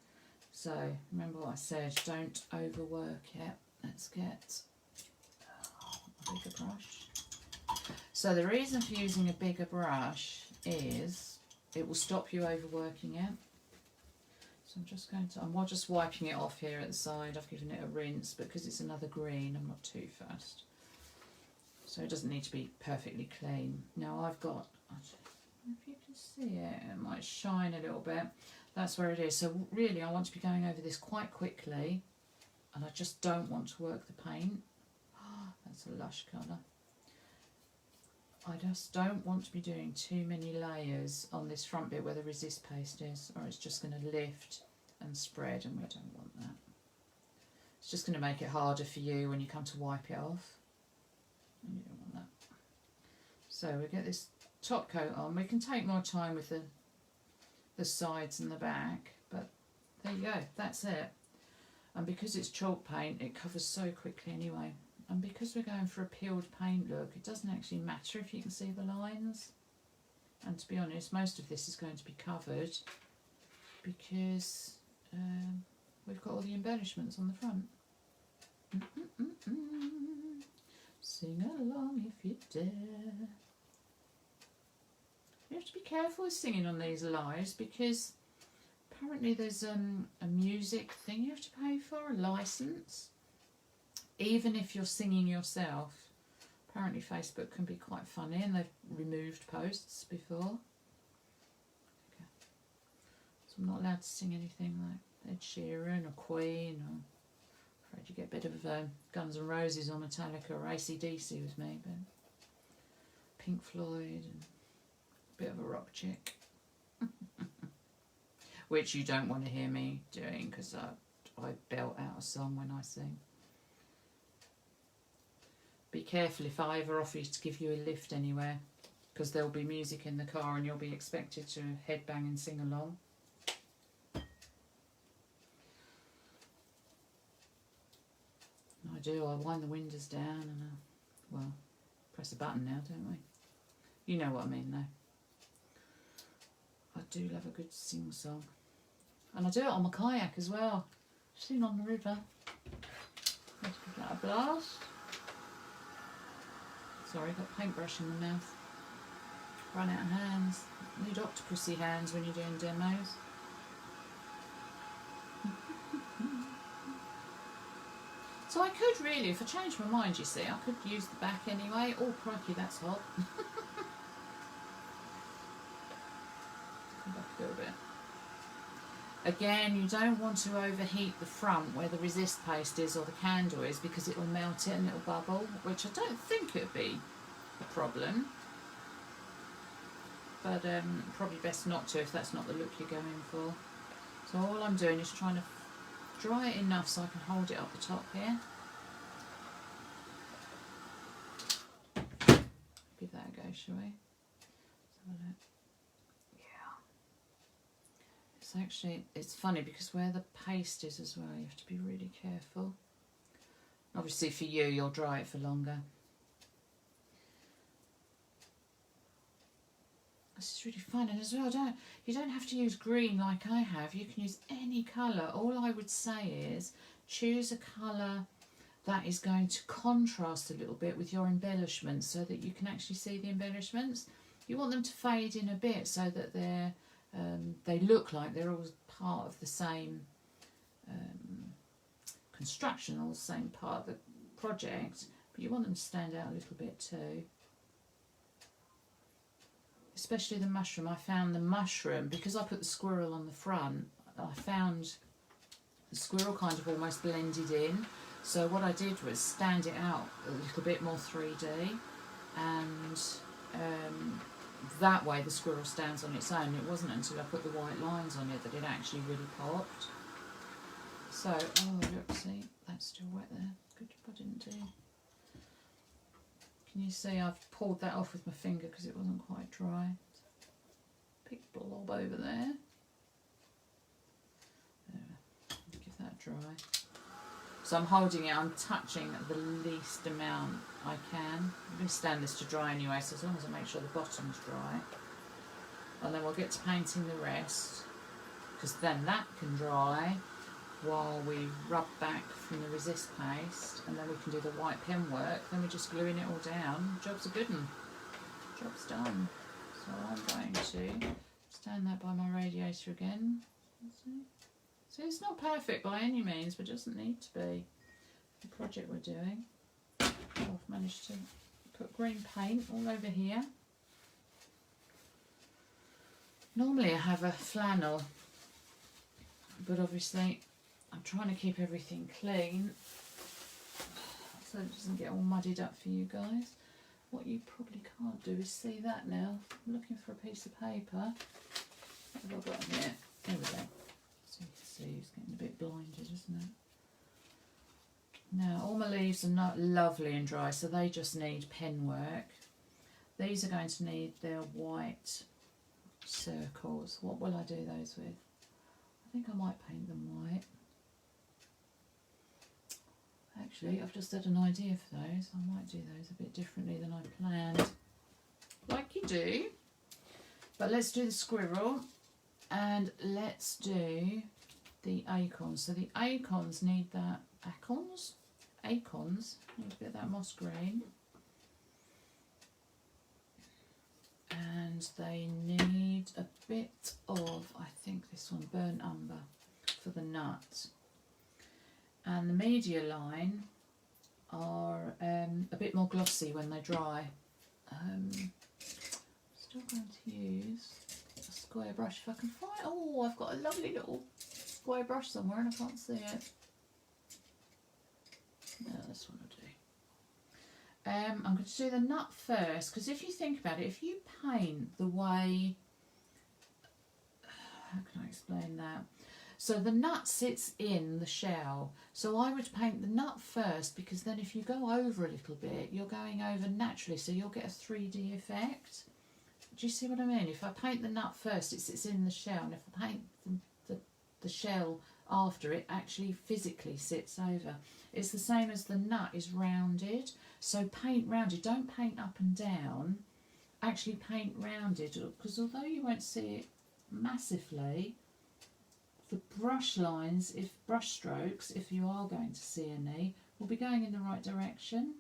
So remember what I said, don't overwork it. Let's get a bigger brush. So the reason for using a bigger brush is it will stop you overworking it. So I'm just going to, I'm just wiping it off here at the side. I've given it a rinse, but because it's another green, I'm not too fast. So it doesn't need to be perfectly clean. Now I've got, I don't know if you can see it, it might shine a little bit. That's where it is. So really I want to be going over this quite quickly, and I just don't want to work the paint. Oh, that's a lush colour. I just don't want to be doing too many layers on this front bit where the resist paste is, or it's just going to lift and spread, and we don't want that. It's just going to make it harder for you when you come to wipe it off, and you don't want that. So we get this top coat on. We can take more time with the sides and the back, but there you go, that's it. And because it's chalk paint, it covers so quickly anyway. And because we're going for a peeled paint look, it doesn't actually matter if you can see the lines. And to be honest, most of this is going to be covered because we've got all the embellishments on the front. Sing along if you dare. You have to be careful with singing on these lives because apparently there's a music thing you have to pay for, a licence. Even if you're singing yourself. Apparently Facebook can be quite funny, and they've removed posts before. Okay. So I'm not allowed to sing anything like Ed Sheeran or Queen, or I'm afraid you get a bit of Guns N' Roses or Metallica or AC/DC with me, but Pink Floyd and a bit of a rock chick. Which you don't want to hear me doing because I belt out a song when I sing. Be careful if I ever offer to give you a lift anywhere, because there'll be music in the car and you'll be expected to headbang and sing along. I do, I wind the windows down and well, press a button now, don't we? You know what I mean though. I do love a good sing song. And I do it on my kayak as well. Sing on the river. Let's give that a blast. Sorry, got paintbrush in the mouth. Run out of hands. Need octopusy hands when you're doing demos. So I could really, if I changed my mind, you see, I could use the back anyway. Oh, crikey, that's hot. Come back a little bit. Again, you don't want to overheat the front where the resist paste is or the candle is, because it will melt it and it will bubble, which I don't think it would be a problem. But probably best not to if that's not the look you're going for. So all I'm doing is trying to dry it enough so I can hold it up the top here. Give that a go, shall we? Let's have a look. It's actually, it's funny because where the paste is as well, you have to be really careful. Obviously for you, you'll dry it for longer. This is really fun, and as well, you don't have to use green like I have. You can use any colour. All I would say is choose a colour that is going to contrast a little bit with your embellishments so that you can actually see the embellishments. You want them to fade in a bit so that they look like they're all part of the same construction, or the same part of the project, but you want them to stand out a little bit too. Especially the mushroom. I found the mushroom, because I put the squirrel on the front, I found the squirrel kind of almost blended in. So what I did was stand it out a little bit more 3D, and that way the squirrel stands on its own. It wasn't until I put the white lines on it that it actually really popped. So, oh look, see, that's still wet there. Good job I didn't do. Can you see I've pulled that off with my finger because it wasn't quite dry. Big blob over there. Give that dry. So I'm holding it, I'm touching the least amount I can. I'm going to stand this to dry anyway, so as long as I make sure the bottom's dry. And then we'll get to painting the rest, because then that can dry while we rub back from the resist paste, and then we can do the white pen work. Then we're just gluing it all down. Job's a good one. Job's done. So I'm going to stand that by my radiator again. So it's not perfect by any means, but it doesn't need to be. The project we're doing. I've managed to put green paint all over here. Normally I have a flannel, but obviously I'm trying to keep everything clean so it doesn't get all muddied up for you guys. What you probably can't do is see that now. I'm looking for a piece of paper. What have I got in here? There we go. So you can see it's getting a bit blinded, isn't it? Now all my leaves are not lovely and dry, so they just need pen work. These are going to need their white circles. What will I do those with? I think I might paint them white. Actually, I've just had an idea for those. I might do those a bit differently than I planned. Like you do. But let's do the squirrel. And let's do the acorns. So the acorns need that... Acorns need a bit of that moss green. And they need a bit of, I think this one, burnt umber for the nut. And the media line are a bit more glossy when they dry. Still going to use a square brush if I can find. Oh, I've got a lovely little square brush somewhere and I can't see it. I'm going to do the nut first, because if you think about it, if you paint the way, how can I explain that? So the nut sits in the shell. So I would paint the nut first, because then if you go over a little bit, you're going over naturally, so you'll get a 3D effect. Do you see what I mean? If I paint the nut first, it sits in the shell, and if I paint the shell after, it actually physically sits over. It's the same as the nut is rounded. So paint rounded, don't paint up and down, actually paint rounded, because although you won't see it massively, the brush lines, if brush strokes, if you are going to see any, will be going in the right direction.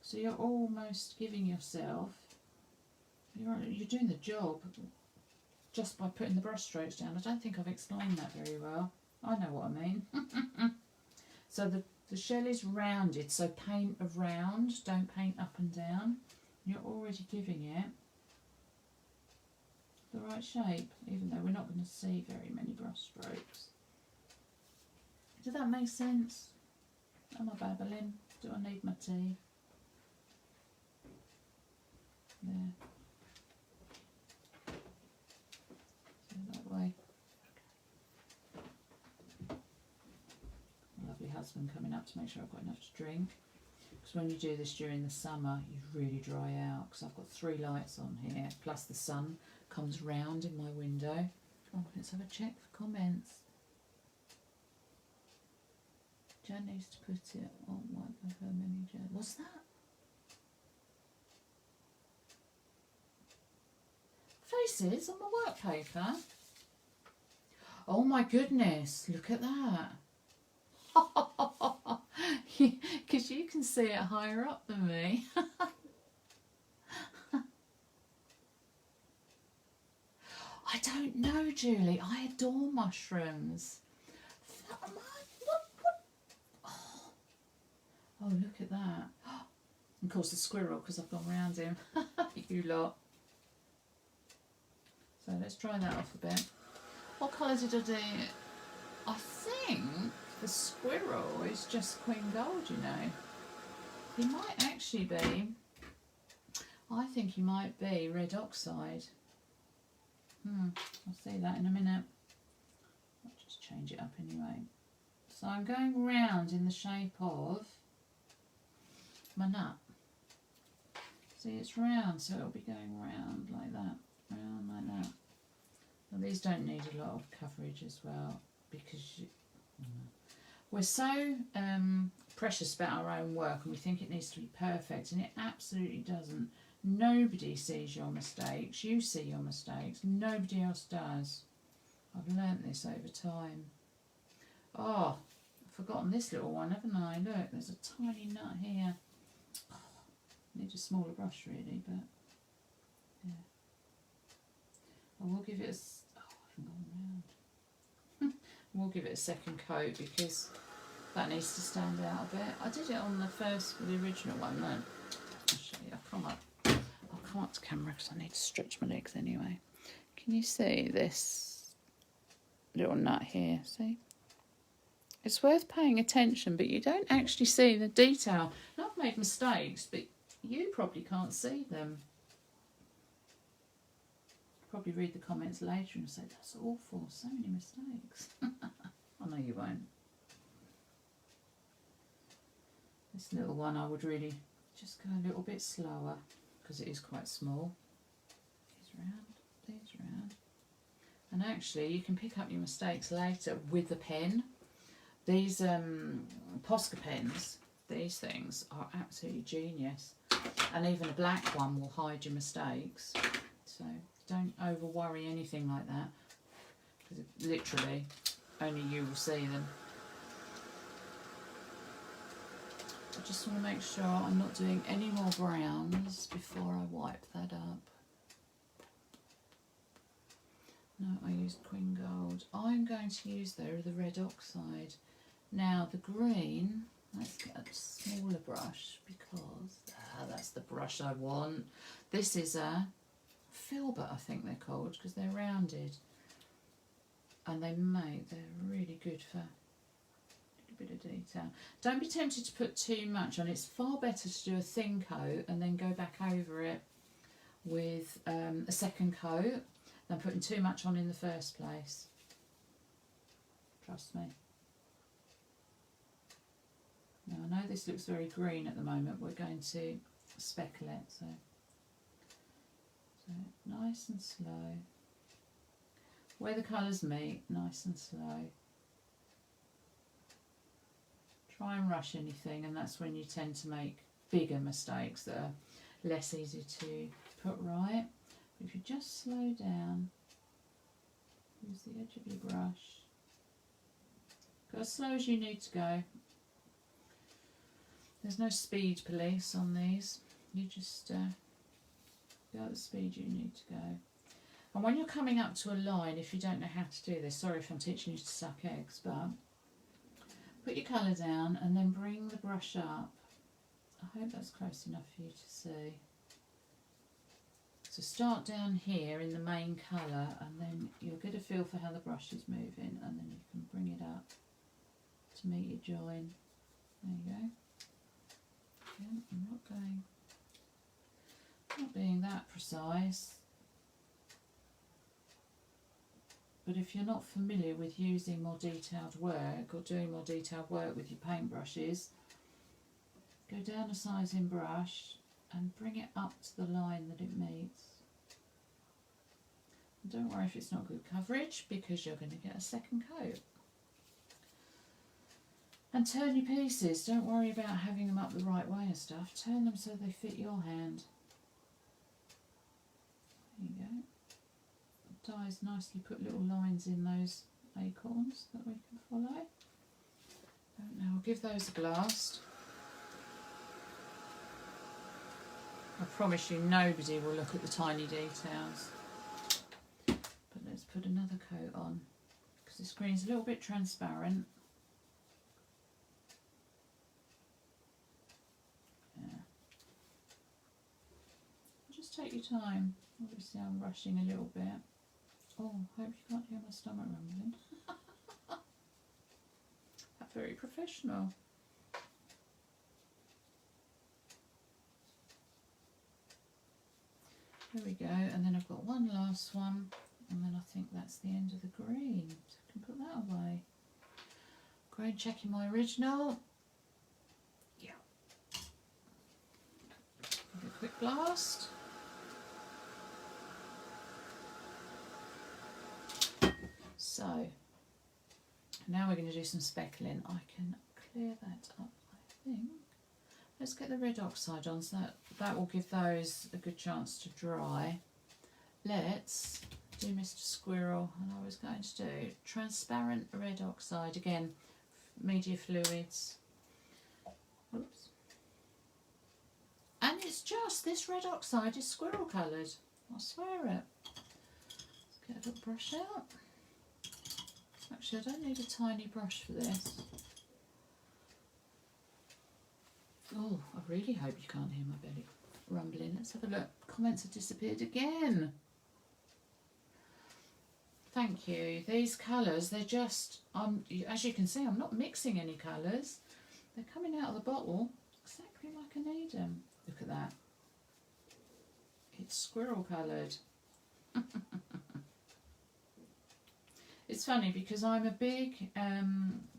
So you're almost giving yourself, you're doing the job just by putting the brush strokes down. I don't think I've explained that very well. I know what I mean. So the shell is rounded, so paint around, don't paint up and down. You're already giving it the right shape, even though we're not going to see very many brush strokes. Does that make sense? Am I babbling? Do I need my tea? There. So that way. My lovely husband coming up to make sure I've got enough to drink. Because when you do this during the summer, you really dry out. Because I've got 3 lights on here, plus the sun comes round in my window. Oh, let's have a check for comments. Jan needs to put it on one of her mini Jan. What's that? Faces on my work paper. Oh my goodness, look at that. Because you can see it higher up than me. I don't know, Julie. I adore mushrooms. Oh, look at that. Of course, the squirrel, because I've gone round him. You lot. So let's try that off a bit. What colour did I do? I think the squirrel is just Queen Gold, you know. He might actually be, I think he might be red oxide. I'll see that in a minute. I'll just change it up anyway. So I'm going round in the shape of my nut. See, it's round, so it'll be going round like that. Round like that. Now, these don't need a lot of coverage as well, because we're so precious about our own work, and we think it needs to be perfect, and it absolutely doesn't. Nobody sees your mistakes. You see your mistakes. Nobody else does. I've learnt this over time. Oh, I've forgotten this little one, haven't I? Look, there's a tiny nut here. Oh, need a smaller brush really, but yeah. I will give it a... Oh, I haven't gone round. We'll give it a second coat, because that needs to stand out a bit. I did it on the first, the original one. No, I'll show you. I'll come up to camera because I need to stretch my legs anyway. Can you see this little nut here? See? It's worth paying attention, but you don't actually see the detail. And I've made mistakes, but you probably can't see them. Probably read the comments later and say, that's awful, so many mistakes. I know you won't. This little one I would really just go a little bit slower, because it is quite small. These round. And actually you can pick up your mistakes later with a pen. These Posca pens, these things are absolutely genius. And even a black one will hide your mistakes. So don't over worry anything like that, because literally only you will see them. I just want to make sure I'm not doing any more browns before I wipe that up. No, I used Queen Gold. I'm going to use though the red oxide. Now the green, let's get a smaller brush, because that's the brush I want. This is a filbert, I think they're called, because they're rounded, and they're really good for a little bit of detail. Don't be tempted to put too much on. It's far better to do a thin coat and then go back over it with a second coat than putting too much on in the first place. Trust me. Now I know this looks very green at the moment. We're going to speckle it, so nice and slow. Where the colours meet, nice and slow. Try and rush anything, and that's when you tend to make bigger mistakes that are less easy to put right. But if you just slow down, use the edge of your brush. Go as slow as you need to go. There's no speed police on these. You just go at the speed you need to go. And when you're coming up to a line, if you don't know how to do this, sorry if I'm teaching you to suck eggs, but put your colour down and then bring the brush up. I hope that's close enough for you to see. So start down here in the main colour, and then you'll get a feel for how the brush is moving, and then you can bring it up to meet your join. There you go. Again, I'm not being that precise. But if you're not familiar with using more detailed work or doing more detailed work with your paintbrushes, go down a size in brush and bring it up to the line that it meets. And don't worry if it's not good coverage, because you're going to get a second coat. And turn your pieces. Don't worry about having them up the right way and stuff. Turn them so they fit your hand. There you go. Dies nicely, put little lines in those acorns that we can follow. Now I'll give those a blast. I promise you nobody will look at the tiny details. But let's put another coat on, because this green's a little bit transparent. Yeah. Just take your time. Obviously I'm rushing a little bit. Oh, I hope you can't hear my stomach rumbling. That's very professional. There we go, and then I've got one last one, and then I think that's the end of the green. So I can put that away. Green, checking my original. Yeah. Give it a quick blast. So, now we're going to do some speckling. I can clear that up, I think. Let's get the red oxide on, so that will give those a good chance to dry. Let's do Mr. Squirrel, and I was going to do transparent red oxide, again, media fluids. Oops. And it's just, this red oxide is squirrel coloured, I swear it. Let's get a little brush out. Actually, I don't need a tiny brush for this. Oh, I really hope you can't hear my belly rumbling. Let's have a look. Comments have disappeared again. Thank you. These colours, they're just, as you can see, I'm not mixing any colours. They're coming out of the bottle exactly like I need them. Look at that. It's squirrel coloured. It's funny because I'm a big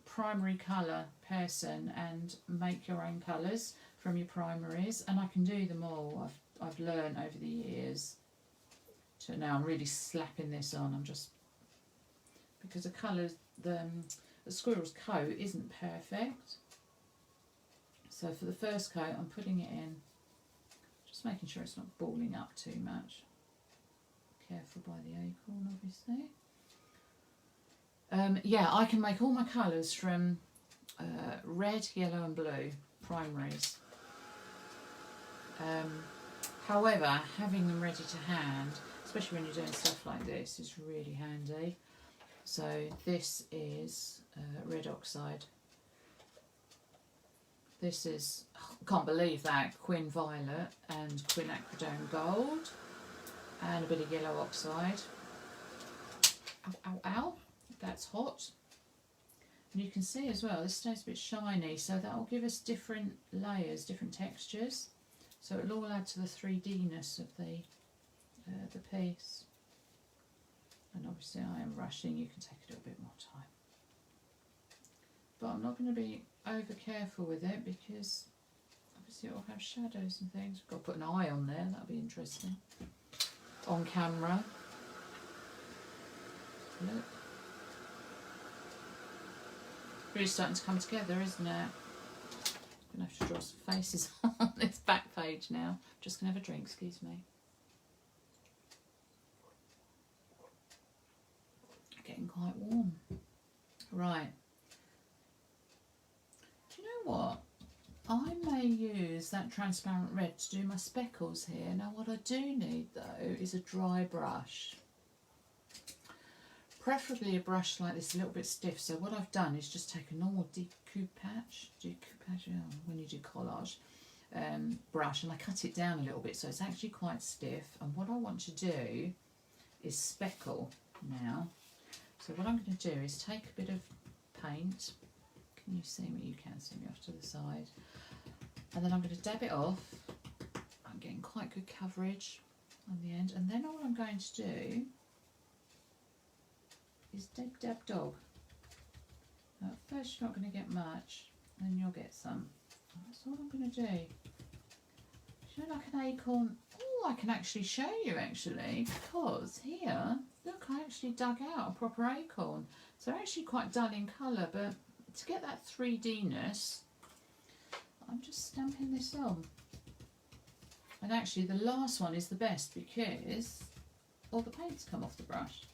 primary colour person, and make your own colours from your primaries, and I can do them all. I've learned over the years. So now I'm really slapping this on. I'm just, because the colour, the squirrel's coat isn't perfect. So for the first coat I'm putting it in, just making sure it's not balling up too much. Careful by the acorn, obviously. Yeah, I can make all my colours from red, yellow and blue primaries. However, having them ready to hand, especially when you're doing stuff like this, is really handy. So this is red oxide. This is, I can't believe that, Quin Violet and Quinacridone Gold, and a bit of yellow oxide. Ow, ow, ow. That's hot. And you can see as well, this stays a bit shiny, so that will give us different layers, different textures. So it'll all add to the 3D-ness of the piece. And obviously I am rushing, you can take a little bit more time. But I'm not going to be over careful with it because obviously it will have shadows and things. I've got to put an eye on there, that'll be interesting. On camera. Look. Really starting to come together, isn't it? I'm going to have to draw some faces on this back page now. Just going to have a drink, excuse me. Getting quite warm. Right. Do you know what? I may use that transparent red to do my speckles here. Now what I do need though is a dry brush. Preferably a brush like this, a little bit stiff. So what I've done is just take a normal decoupage when you do collage brush, and I cut it down a little bit so it's actually quite stiff. And what I want to do is speckle now. So what I'm going to do is take a bit of paint. Can you see me? You can see me off to the side. And then I'm going to dab it off. I'm getting quite good coverage on the end. And then all I'm going to do is dab, dab, dab. Now at first you're not going to get much, then you'll get some. That's all I'm going to do. You know, like an acorn. Oh, I can actually show you actually, because here, look, I actually dug out a proper acorn. So they're actually quite dull in colour, but to get that 3D-ness, I'm just stamping this on. And actually the last one is the best because all the paint's come off the brush.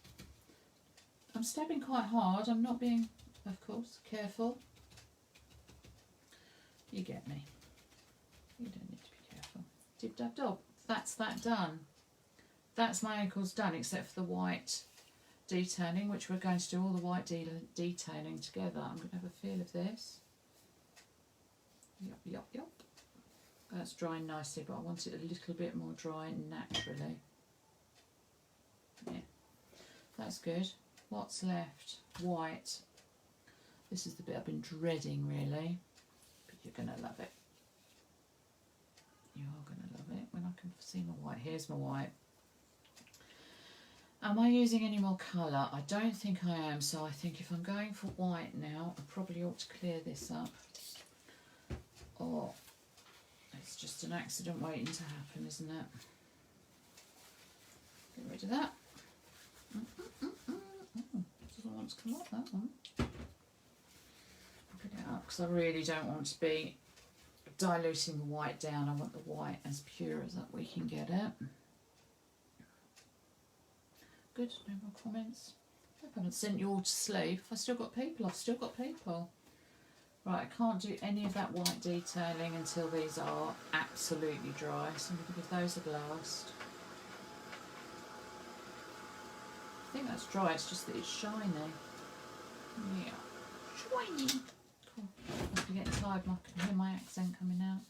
I'm stabbing quite hard, I'm not being, of course, careful. You get me. You don't need to be careful. Dib dab dob. That's that done. That's my ankles done, except for the white detailing, which we're going to do all the white detailing together. I'm going to have a feel of this. Yup, yup, yup. That's drying nicely, but I want it a little bit more dry naturally. Yeah, that's good. What's left? White. This is the bit I've been dreading, really. But you're going to love it. You are going to love it when I can see my white. Here's my white. Am I using any more colour? I don't think I am, so I think if I'm going for white now, I probably ought to clear this up. Or it's just an accident waiting to happen, isn't it? Get rid of that. Doesn't want to come off, that one. I'll put it up because I really don't want to be diluting the white down. I want the white as pure as that we can get it. Good, no more comments. I haven't sent you all to sleep. I've still got people, I've still got people. Right, I can't do any of that white detailing until these are absolutely dry, so I'm going to give those a blast. I think that's dry, it's just that it's shiny. Yeah, shiny. Cool. I'm getting tired, I can hear my accent coming out.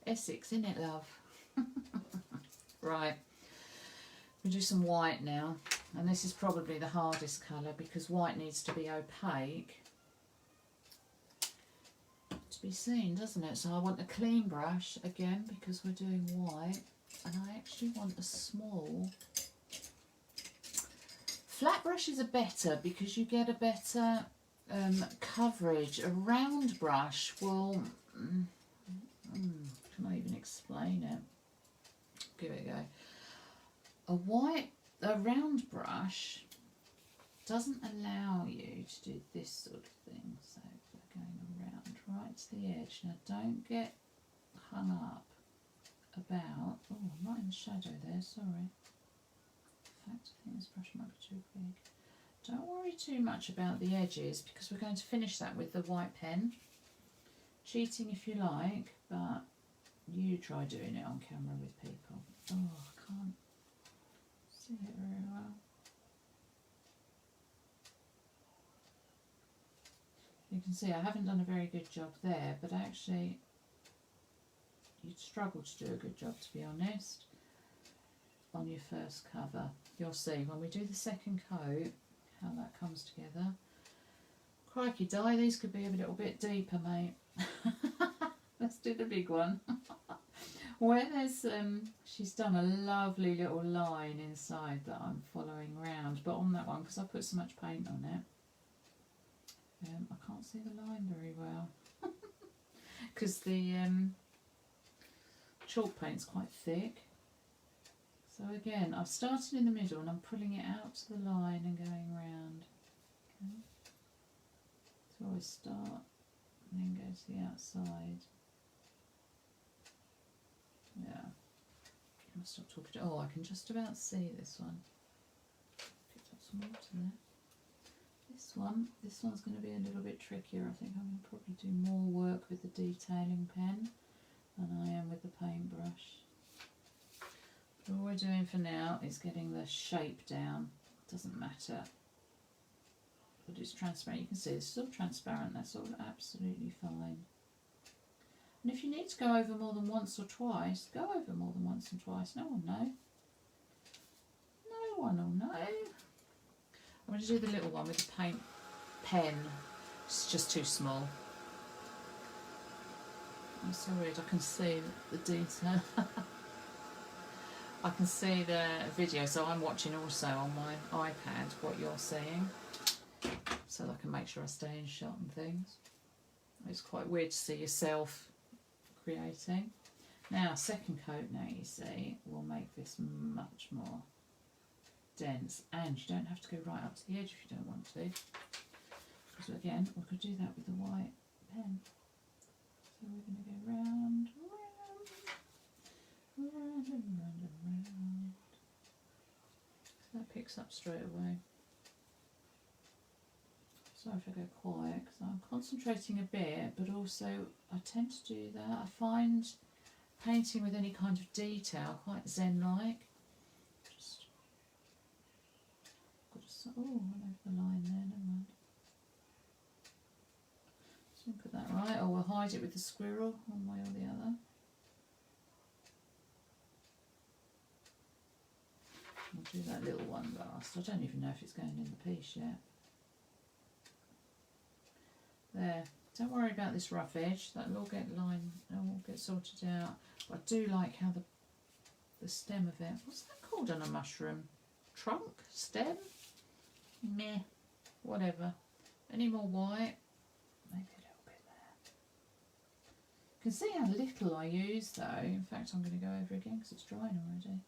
Essex, innit, love? Right. We'll do some white now, and this is probably the hardest colour because white needs to be opaque to be seen, doesn't it? So I want a clean brush again because we're doing white, and I actually want a small. Flat brushes are better because you get a better coverage. A round brush will, can I even explain it? Give it a go. A round brush doesn't allow you to do this sort of thing. So we're going around right to the edge. Now don't get hung up about, oh, I'm not in the shadow there, sorry. In fact, I think this brush might be too big. Don't worry too much about the edges because we're going to finish that with the white pen. Cheating if you like, but you try doing it on camera with people. Oh, I can't see it very well. You can see I haven't done a very good job there, but actually you'd struggle to do a good job, to be honest, on your first cover. You'll see when we do the second coat how that comes together. Crikey, Di, these could be a little bit deeper, mate. Let's do the big one. Where there's, she's done a lovely little line inside that I'm following round, but on that one, because I put so much paint on it, I can't see the line very well. Because the chalk paint's quite thick. So again, I've started in the middle and I'm pulling it out to the line and going round. Okay. So I always start and then go to the outside. Yeah. I'll stop talking. Oh, I can just about see this one. Picked up some water there. This one's going to be a little bit trickier. I think I'm going to probably do more work with the detailing pen than I am with the paintbrush. But all we're doing for now is getting the shape down. Doesn't matter. But it's transparent. You can see it's all transparent. That's all absolutely fine. And if you need to go over more than once or twice, go over more than once and twice. No one will know. No one will know. I'm going to do the little one with the paint pen. It's just too small. I'm so weird. I can see the detail. I can see the video, so I'm watching also on my iPad what you're seeing, so that I can make sure I stay in shot and things. It's quite weird to see yourself creating. Now, second coat, now you see, will make this much more dense, and you don't have to go right up to the edge if you don't want to, because again we could do that with the white pen. So we're going to go round, round and round and round. So that picks up straight away. Sorry if I go quiet, because I'm concentrating a bit, but also I tend to do that. I find painting with any kind of detail quite zen-like. Just got to, oh, went over the line there, never mind. So we'll put that right, or we'll hide it with the squirrel one way or the other. We'll do that little one last. I don't even know if it's going in the piece yet. There. Don't worry about this rough edge. That'll all get sorted out. But I do like how the stem of it. What's that called on a mushroom? Trunk? Stem? Meh. Whatever. Any more white? Maybe a little bit there. You can see how little I use though. In fact, I'm going to go over again because it's drying already.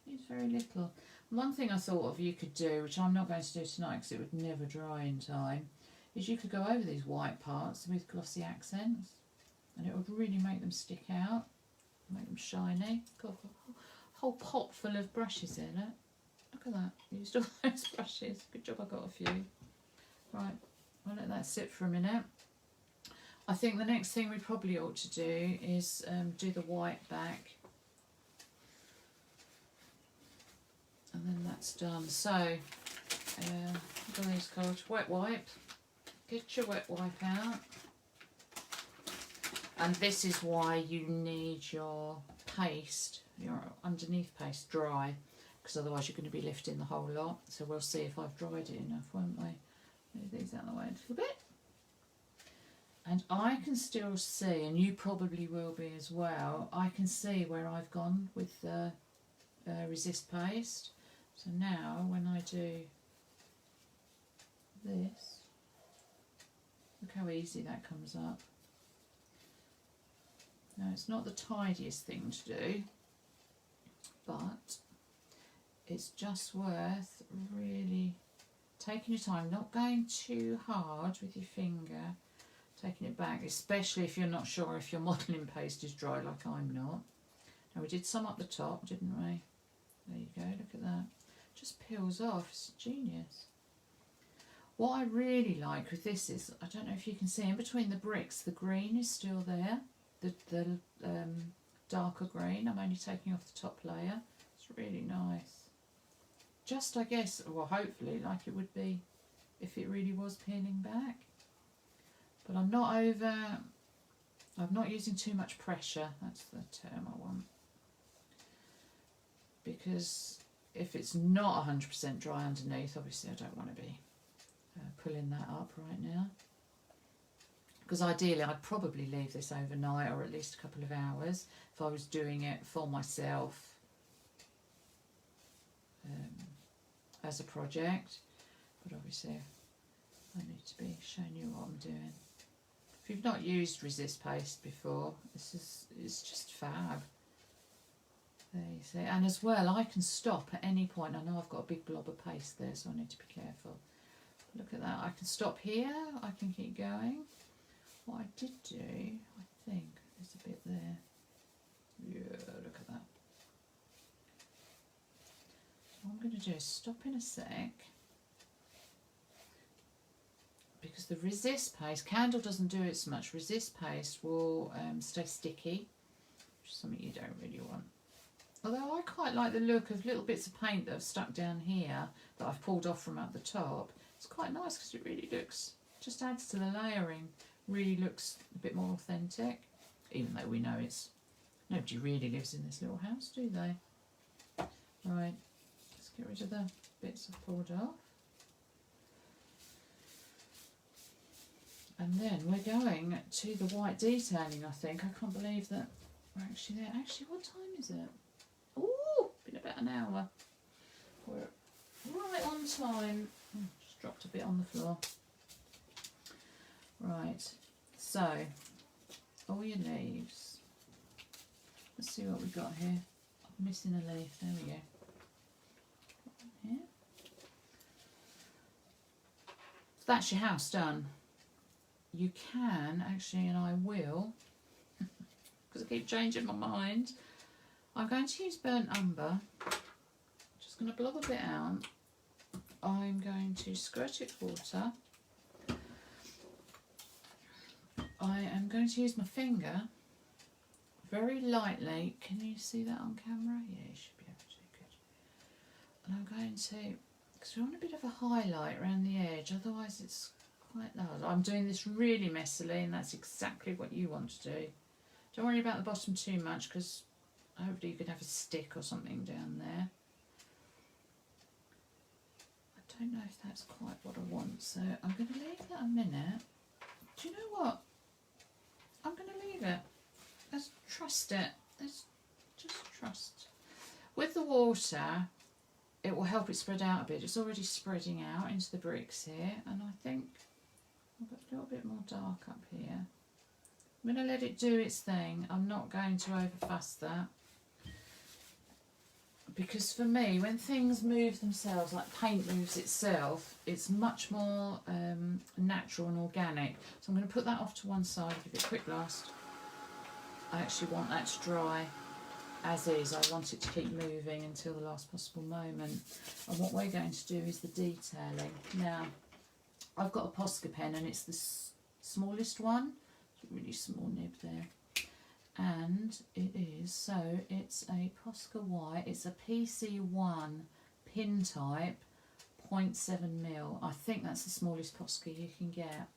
Use very little. One thing I thought of you could do, which I'm not going to do tonight because it would never dry in time, is you could go over these white parts with glossy accents, and it would really make them stick out, make them shiny. Got a whole pot full of brushes in it. Look at that. Used all those brushes. Good job I got a few. Right, I'll let that sit for a minute. I think the next thing we probably ought to do is do the white back. And then that's done. So, what are these called? Wet wipe. Get your wet wipe out. And this is why you need your paste, your underneath paste, dry, because otherwise you're going to be lifting the whole lot. So we'll see if I've dried it enough, won't we? Move these out of the way a little bit. And I can still see, and you probably will be as well, I can see where I've gone with the resist paste. So now when I do this, look how easy that comes up. Now it's not the tidiest thing to do, but it's just worth really taking your time, not going too hard with your finger, taking it back, especially if you're not sure if your modelling paste is dry like I'm not. Now we did some up the top, didn't we? There you go, look at that. Just peels off, it's genius. What I really like with this is, I don't know if you can see, in between the bricks, the green is still there, the darker green. I'm only taking off the top layer. It's really nice. Just, I guess, well, hopefully, like it would be if it really was peeling back. But I'm not using too much pressure, that's the term I want. Because if it's not 100% dry underneath, obviously I don't want to be pulling that up right now. Because ideally I'd probably leave this overnight, or at least a couple of hours, if I was doing it for myself as a project. But obviously I need to be showing you what I'm doing. If you've not used resist paste before, it's just fab. There you see. And as well, I can stop at any point. I know I've got a big blob of paste there, so I need to be careful. Look at that. I can stop here. I can keep going. What I did do, I think, there's a bit there. Yeah, look at that. So what I'm going to do is stop in a sec. Because the resist paste, candle doesn't do it so much. Resist paste will stay sticky, which is something you don't really want. Although I quite like the look of little bits of paint that have stuck down here that I've pulled off from at the top. It's quite nice because it really looks, just adds to the layering, really looks a bit more authentic, even though we know it's, nobody really lives in this little house, do they? Right, let's get rid of the bits I've pulled off. And then we're going to the white detailing, I think. I can't believe that we're actually there. Actually, what time is it? Ooh, been about an hour. We're right on time. Just dropped a bit on the floor. Right, so all your leaves. Let's see what we've got here. I'm missing a leaf. There we go. Here. So that's your house done. You can actually, and I will, because I keep changing my mind, I'm going to use burnt umber. Just going to blob a bit out. I'm going to squirt it with water. I am going to use my finger very lightly. Can you see that on camera? Yeah, you should be able to. Good. And I'm going to, because we want a bit of a highlight around the edge, otherwise it's quite large. I'm doing this really messily, and that's exactly what you want to do. Don't worry about the bottom too much, because hopefully you could have a stick or something down there. I don't know if that's quite what I want, so I'm going to leave that a minute. Do you know what? I'm going to leave it. Let's trust it. Let's just trust. With the water, it will help it spread out a bit. It's already spreading out into the bricks here, and I think I've got a little bit more dark up here. I'm going to let it do its thing. I'm not going to overfuss that. Because for me, when things move themselves, like paint moves itself, it's much more natural and organic. So I'm going to put that off to one side, give it a quick blast. I actually want that to dry as is. I want it to keep moving until the last possible moment. And what we're going to do is the detailing. Now, I've got a Posca pen, and it's the smallest one. It's a really small nib there. And it is, so it's a Posca White, it's a PC1 pin type, 0.7mm. I think that's the smallest Posca you can get.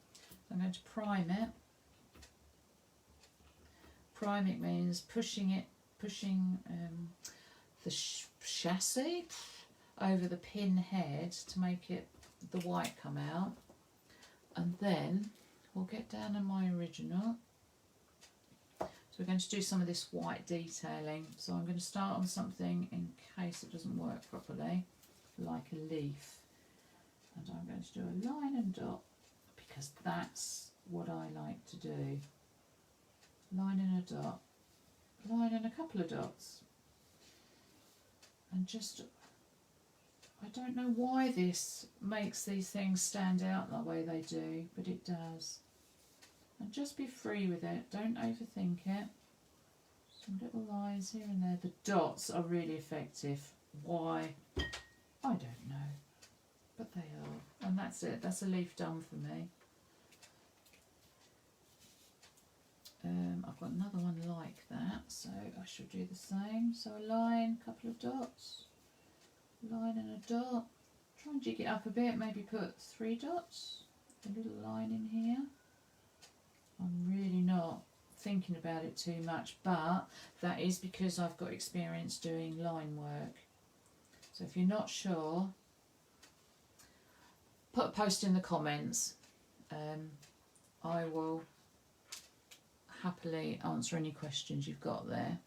I'm going to prime it. Prime it means pushing the chassis over the pin head to make it the white come out. And then we'll get down to my original. So we're going to do some of this white detailing. So I'm going to start on something in case it doesn't work properly, like a leaf. And I'm going to do a line and dot, because that's what I like to do. Line and a dot, line and a couple of dots. And just, I don't know why this makes these things stand out the way they do, but it does. And just be free with it, don't overthink it. Some little lines here and there. The dots are really effective. Why? I don't know. But they are. And that's it, that's a leaf done for me. I've got another one like that, so I should do the same. So a line, couple of dots, line and a dot. Try and jig it up a bit, maybe put 3 dots, a little line in here. I'm really not thinking about it too much, but that is because I've got experience doing line work. So if you're not sure, put a post in the comments. I will happily answer any questions you've got there.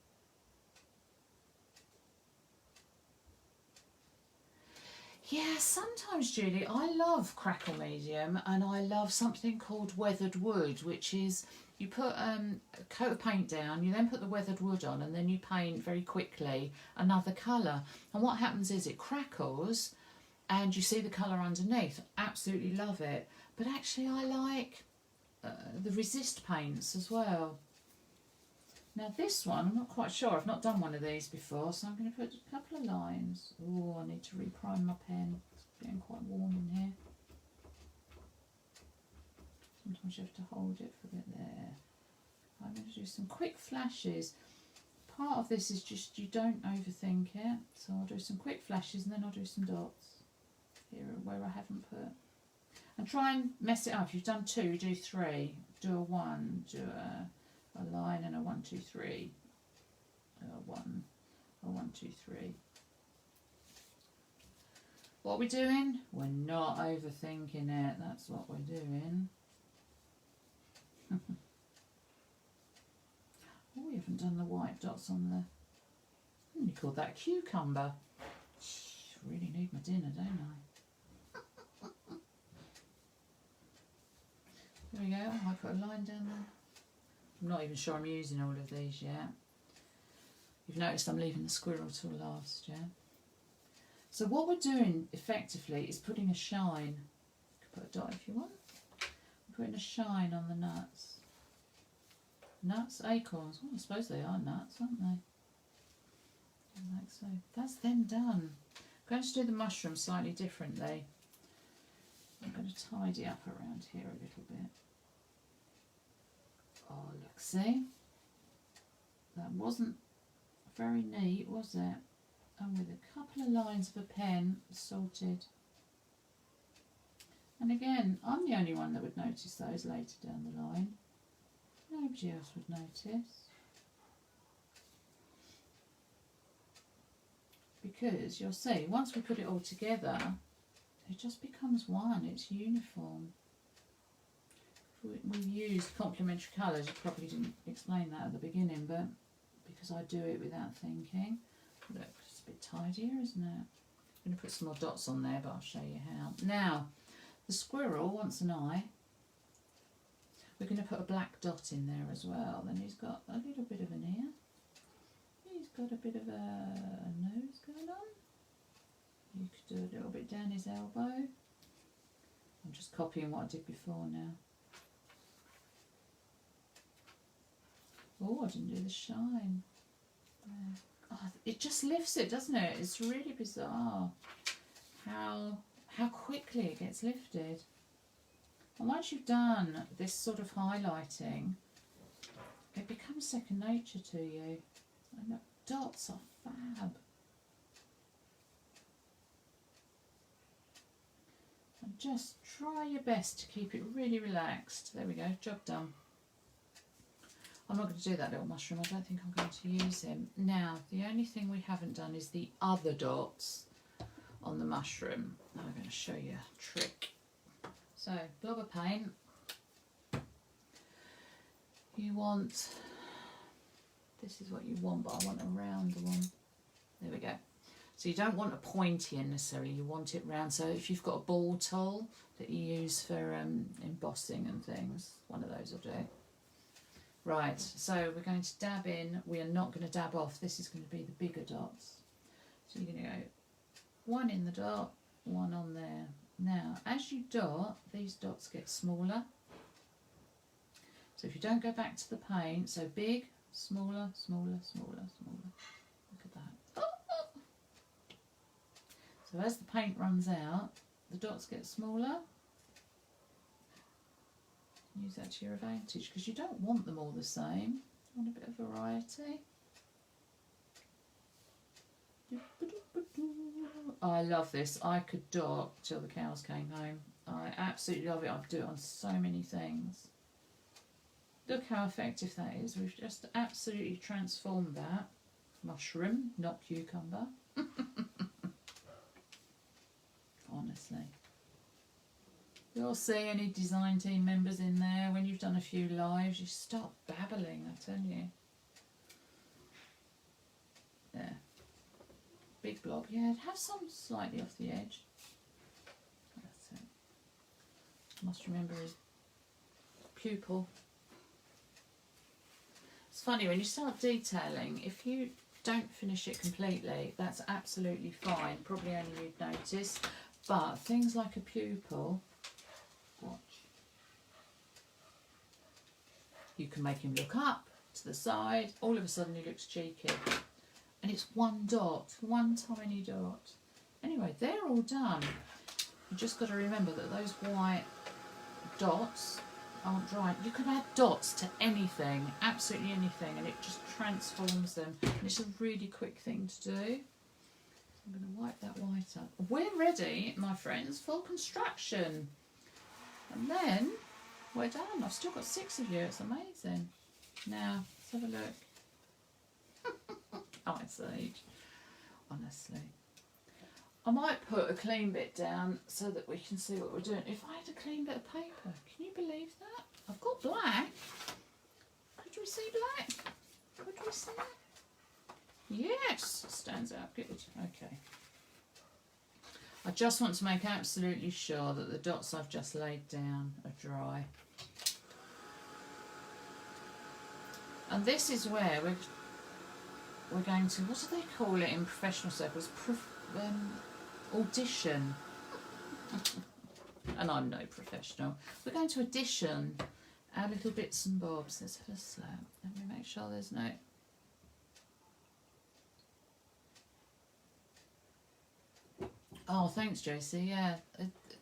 Yeah, sometimes, Julie, I love crackle medium, and I love something called weathered wood, which is you put a coat of paint down, you then put the weathered wood on, and then you paint very quickly another colour. And what happens is it crackles and you see the colour underneath. Absolutely love it. But actually I like the resist paints as well. Now this one, I'm not quite sure, I've not done one of these before, so I'm going to put a couple of lines. Oh, I need to reprime my pen, it's getting quite warm in here. Sometimes you have to hold it for a bit there. I'm going to do some quick flashes. Part of this is just you don't overthink it, so I'll do some quick flashes and then I'll do some dots here where I haven't put. And try and mess it up. If you've done 2, do 3. Do a 1, do a line and a 1, 2, 3. A 1, a 1, 2, 3. What are we doing? We're not overthinking it. That's what we're doing. Oh, we haven't done the white dots on the... You called that a cucumber. Really need my dinner, don't I? There we go. I put a line down there. I'm not even sure I'm using all of these yet. You've noticed I'm leaving the squirrel till last, yeah? So what we're doing effectively is putting a shine. You can put a dot if you want. We're putting a shine on the nuts. Nuts, acorns. Well, I suppose they are nuts, aren't they? Like so. That's them done. I'm going to do the mushroom slightly differently. I'm going to tidy up around here a little bit. Oh, look, see? That wasn't very neat, was it? And with a couple of lines of a pen, sorted. And again, I'm the only one that would notice those later down the line. Nobody else would notice. Because you'll see, once we put it all together, it just becomes one, it's uniform. We've used complementary colours, you probably didn't explain that at the beginning, but because I do it without thinking. Look, it's a bit tidier, isn't it? I'm going to put some more dots on there, but I'll show you how. Now, the squirrel wants an eye. We're going to put a black dot in there as well. Then he's got a little bit of an ear. He's got a bit of a nose going on. You could do a little bit down his elbow. I'm just copying what I did before now. Oh, I didn't do the shine. Oh, it just lifts it, doesn't it? It's really bizarre how quickly it gets lifted. And once you've done this sort of highlighting, it becomes second nature to you. And the dots are fab. And just try your best to keep it really relaxed. There we go, job done. I'm not going to do that little mushroom. I don't think I'm going to use him. Now, the only thing we haven't done is the other dots on the mushroom. Now I'm going to show you a trick. So, blob of paint. You want, this is what you want, but I want a round one. There we go. So you don't want a pointy end necessarily, you want it round. So if you've got a ball tool that you use for embossing and things, one of those will do. Right, so we're going to dab in, we are not going to dab off, this is going to be the bigger dots. So you're going to go one in the dot, one on there. Now, as you dot, these dots get smaller. So if you don't go back to the paint, so big, smaller, smaller, smaller, smaller. Look at that. So as the paint runs out, the dots get smaller. Use that to your advantage because you don't want them all the same. You want a bit of variety. I love this. I could dot till the cows came home. I absolutely love it. I'd do it on so many things. Look how effective that is. We've just absolutely transformed that. Mushroom, not cucumber. Honestly. You'll see any design team members in there. When you've done a few lives, you start babbling, I tell you. There. Big blob. Yeah, have some slightly off the edge. That's it. Must remember his pupil. It's funny, when you start detailing, if you don't finish it completely, that's absolutely fine. Probably only you'd notice. But things like a pupil, watch. You can make him look up, to the side, all of a sudden he looks cheeky. And it's one dot, one tiny dot. Anyway, they're all done. You just got to remember that those white dots aren't dry. You can add dots to anything, absolutely anything, and it just transforms them. And it's a really quick thing to do. I'm going to wipe that white up. We're ready, my friends, for construction. And then we're done. I've still got 6 of you. It's amazing. Now, let's have a look. Ice Age, honestly. I might put a clean bit down so that we can see what we're doing. If I had a clean bit of paper, can you believe that? I've got black. Could we see black? Could we see it? Yes, stands out good. Okay. I just want to make absolutely sure that the dots I've just laid down are dry. And this is where we're going to, what do they call it in professional circles? Audition. And I'm no professional. We're going to audition our little bits and bobs. Let's have a slap. Let me make sure there's no... Oh, thanks, JC. Yeah,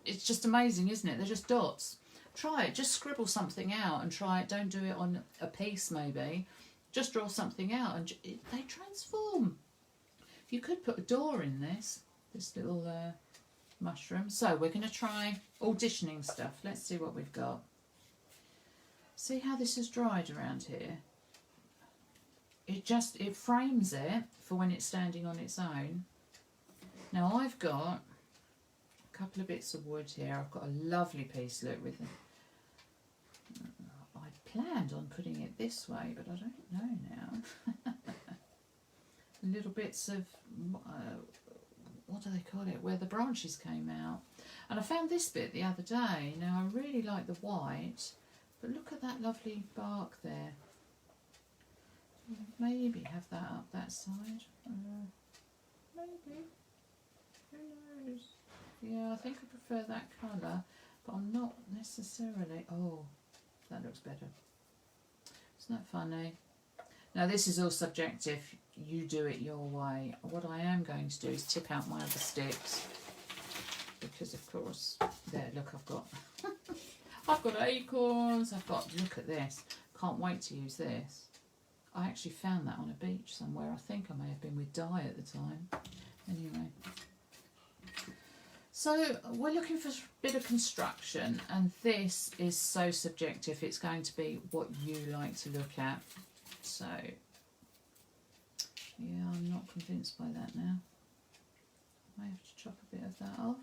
it's just amazing, isn't it? They're just dots. Try it. Just scribble something out and try it. Don't do it on a piece, maybe. Just draw something out and they transform. You could put a door in this little mushroom. So we're going to try auditioning stuff. Let's see what we've got. See how this is dried around here? It frames it for when it's standing on its own. Now I've got a couple of bits of wood here. I've got a lovely piece, look, with I planned on putting it this way, but I don't know now. Little bits of, what do they call it, where the branches came out. And I found this bit the other day. Now I really like the white, but look at that lovely bark there. Maybe have that up that side. Maybe. Who knows? Yeah, I think I prefer that colour, but I'm not necessarily... Oh, that looks better. Isn't that funny? Now this is all subjective. You do it your way. What I am going to do is tip out my other sticks, because of course, there, look, I've got I've got acorns. I've got, look at this. Can't wait to use this. I actually found that on a beach somewhere. I think I may have been with Di at the time. Anyway. So we're looking for a bit of construction, and this is so subjective. It's going to be what you like to look at. So, yeah, I'm not convinced by that now. I have to chop a bit of that off.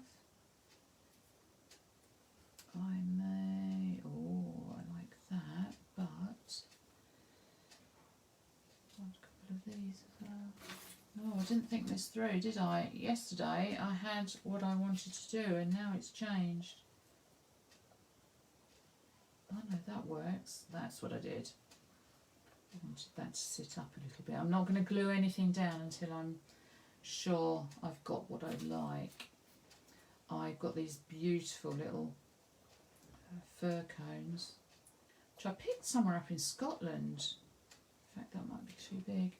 I may, oh, I like that, but I'll add a couple of these as well. Oh, I didn't think this through, did I? Yesterday I had what I wanted to do, and now it's changed. Oh no, that works. That's what I did. I wanted that to sit up a little bit. I'm not going to glue anything down until I'm sure I've got what I like. I've got these beautiful little fir cones, which I picked somewhere up in Scotland. In fact, that might be too big.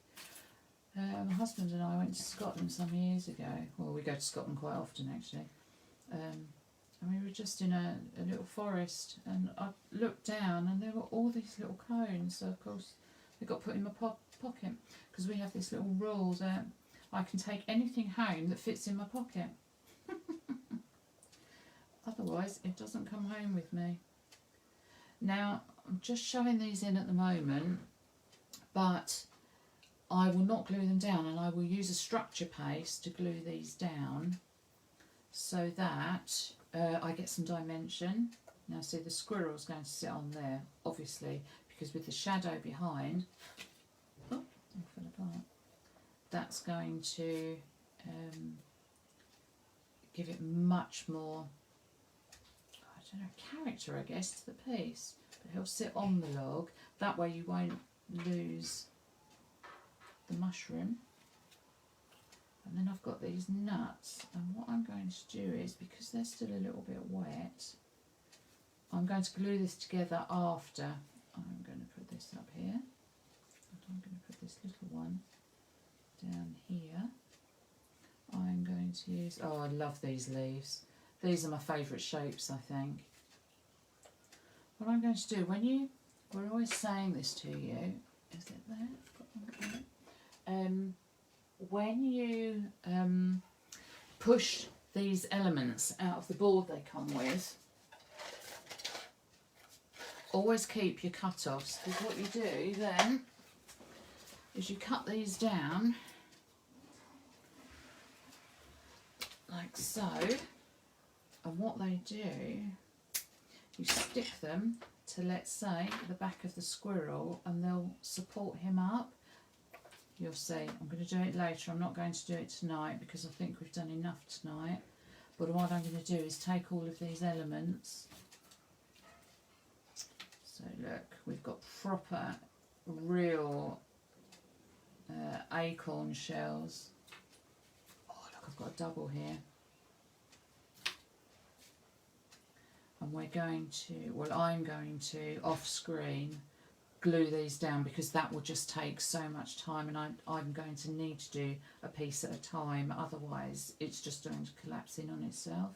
My husband and I went to Scotland some years ago. Well, we go to Scotland quite often, actually. And we were just in a little forest, and I looked down and there were all these little cones. So, of course, they got put in my pocket, because we have this little rule that I can take anything home that fits in my pocket. Otherwise, it doesn't come home with me. Now, I'm just shoving these in at the moment, but I will not glue them down, and I will use a structure paste to glue these down so that I get some dimension. Now see, the squirrel's going to sit on there, obviously, because with the shadow behind, oh, I fell apart, that's going to give it much more, I don't know, character, I guess, to the piece. But he'll sit on the log, that way you won't lose the mushroom. And then I've got these nuts, and what I'm going to do is, because they're still a little bit wet, I'm going to glue this together after. I'm going to put this up here, and I'm going to put this little one down here. I'm going to use, oh, I love these leaves. These are my favourite shapes, I think. What I'm going to do, we're always saying this to you, is it there? Got one there. When you push these elements out of the board they come with, always keep your cut-offs, because what you do then is you cut these down like so, and what they do, you stick them to, let's say, the back of the squirrel, and they'll support him up. You'll see. I'm going to do it later. I'm not going to do it tonight because I think we've done enough tonight. But what I'm going to do is take all of these elements. So look, we've got proper, real acorn shells. Oh look, I've got a double here. And we're going to, well, I'm going to, off screen, glue these down, because that will just take so much time, and I'm going to need to do a piece at a time, otherwise it's just going to collapse in on itself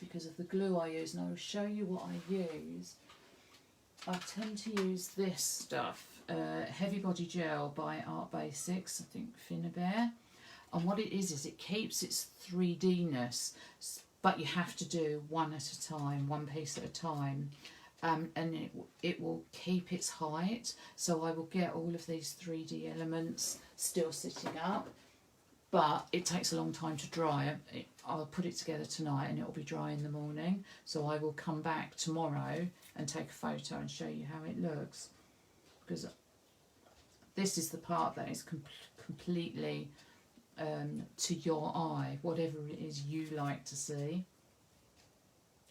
because of the glue I use. And I will show you what I use. I tend to use this stuff, Heavy Body Gel by Art Basics, I think Finnabair, and what it is it keeps its 3D-ness, but you have to do one at a time, one piece at a time. And it will keep its height, so I will get all of these 3D elements still sitting up, but it takes a long time to dry. I'll put it together tonight and it will be dry in the morning, so I will come back tomorrow and take a photo and show you how it looks, because this is the part that is completely to your eye, whatever it is you like to see.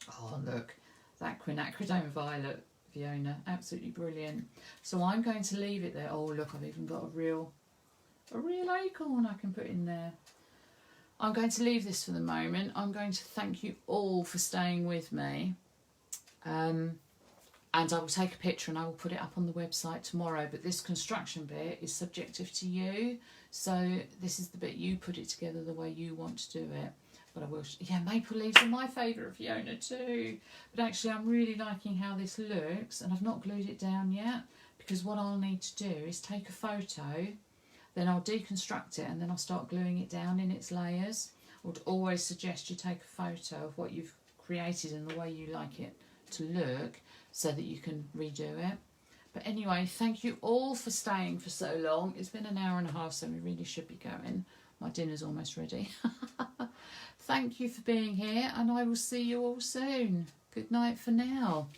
Oh look, that quinacridone violet, Fiona, absolutely brilliant. So I'm going to leave it there. Oh look, I've even got a real acorn I can put in there. I'm going to leave this for the moment. I'm going to thank you all for staying with me, and I will take a picture and I will put it up on the website tomorrow. But this construction bit is subjective to you, so this is the bit you put it together the way you want to do it. But I will, yeah, maple leaves are my favourite, Fiona, too. But actually I'm really liking how this looks, and I've not glued it down yet, because what I'll need to do is take a photo, then I'll deconstruct it, and then I'll start gluing it down in its layers. I would always suggest you take a photo of what you've created and the way you like it to look, so that you can redo it. But anyway, thank you all for staying for so long. It's been an hour and a half, so we really should be going. My dinner's almost ready. Thank you for being here, and I will see you all soon. Good night for now.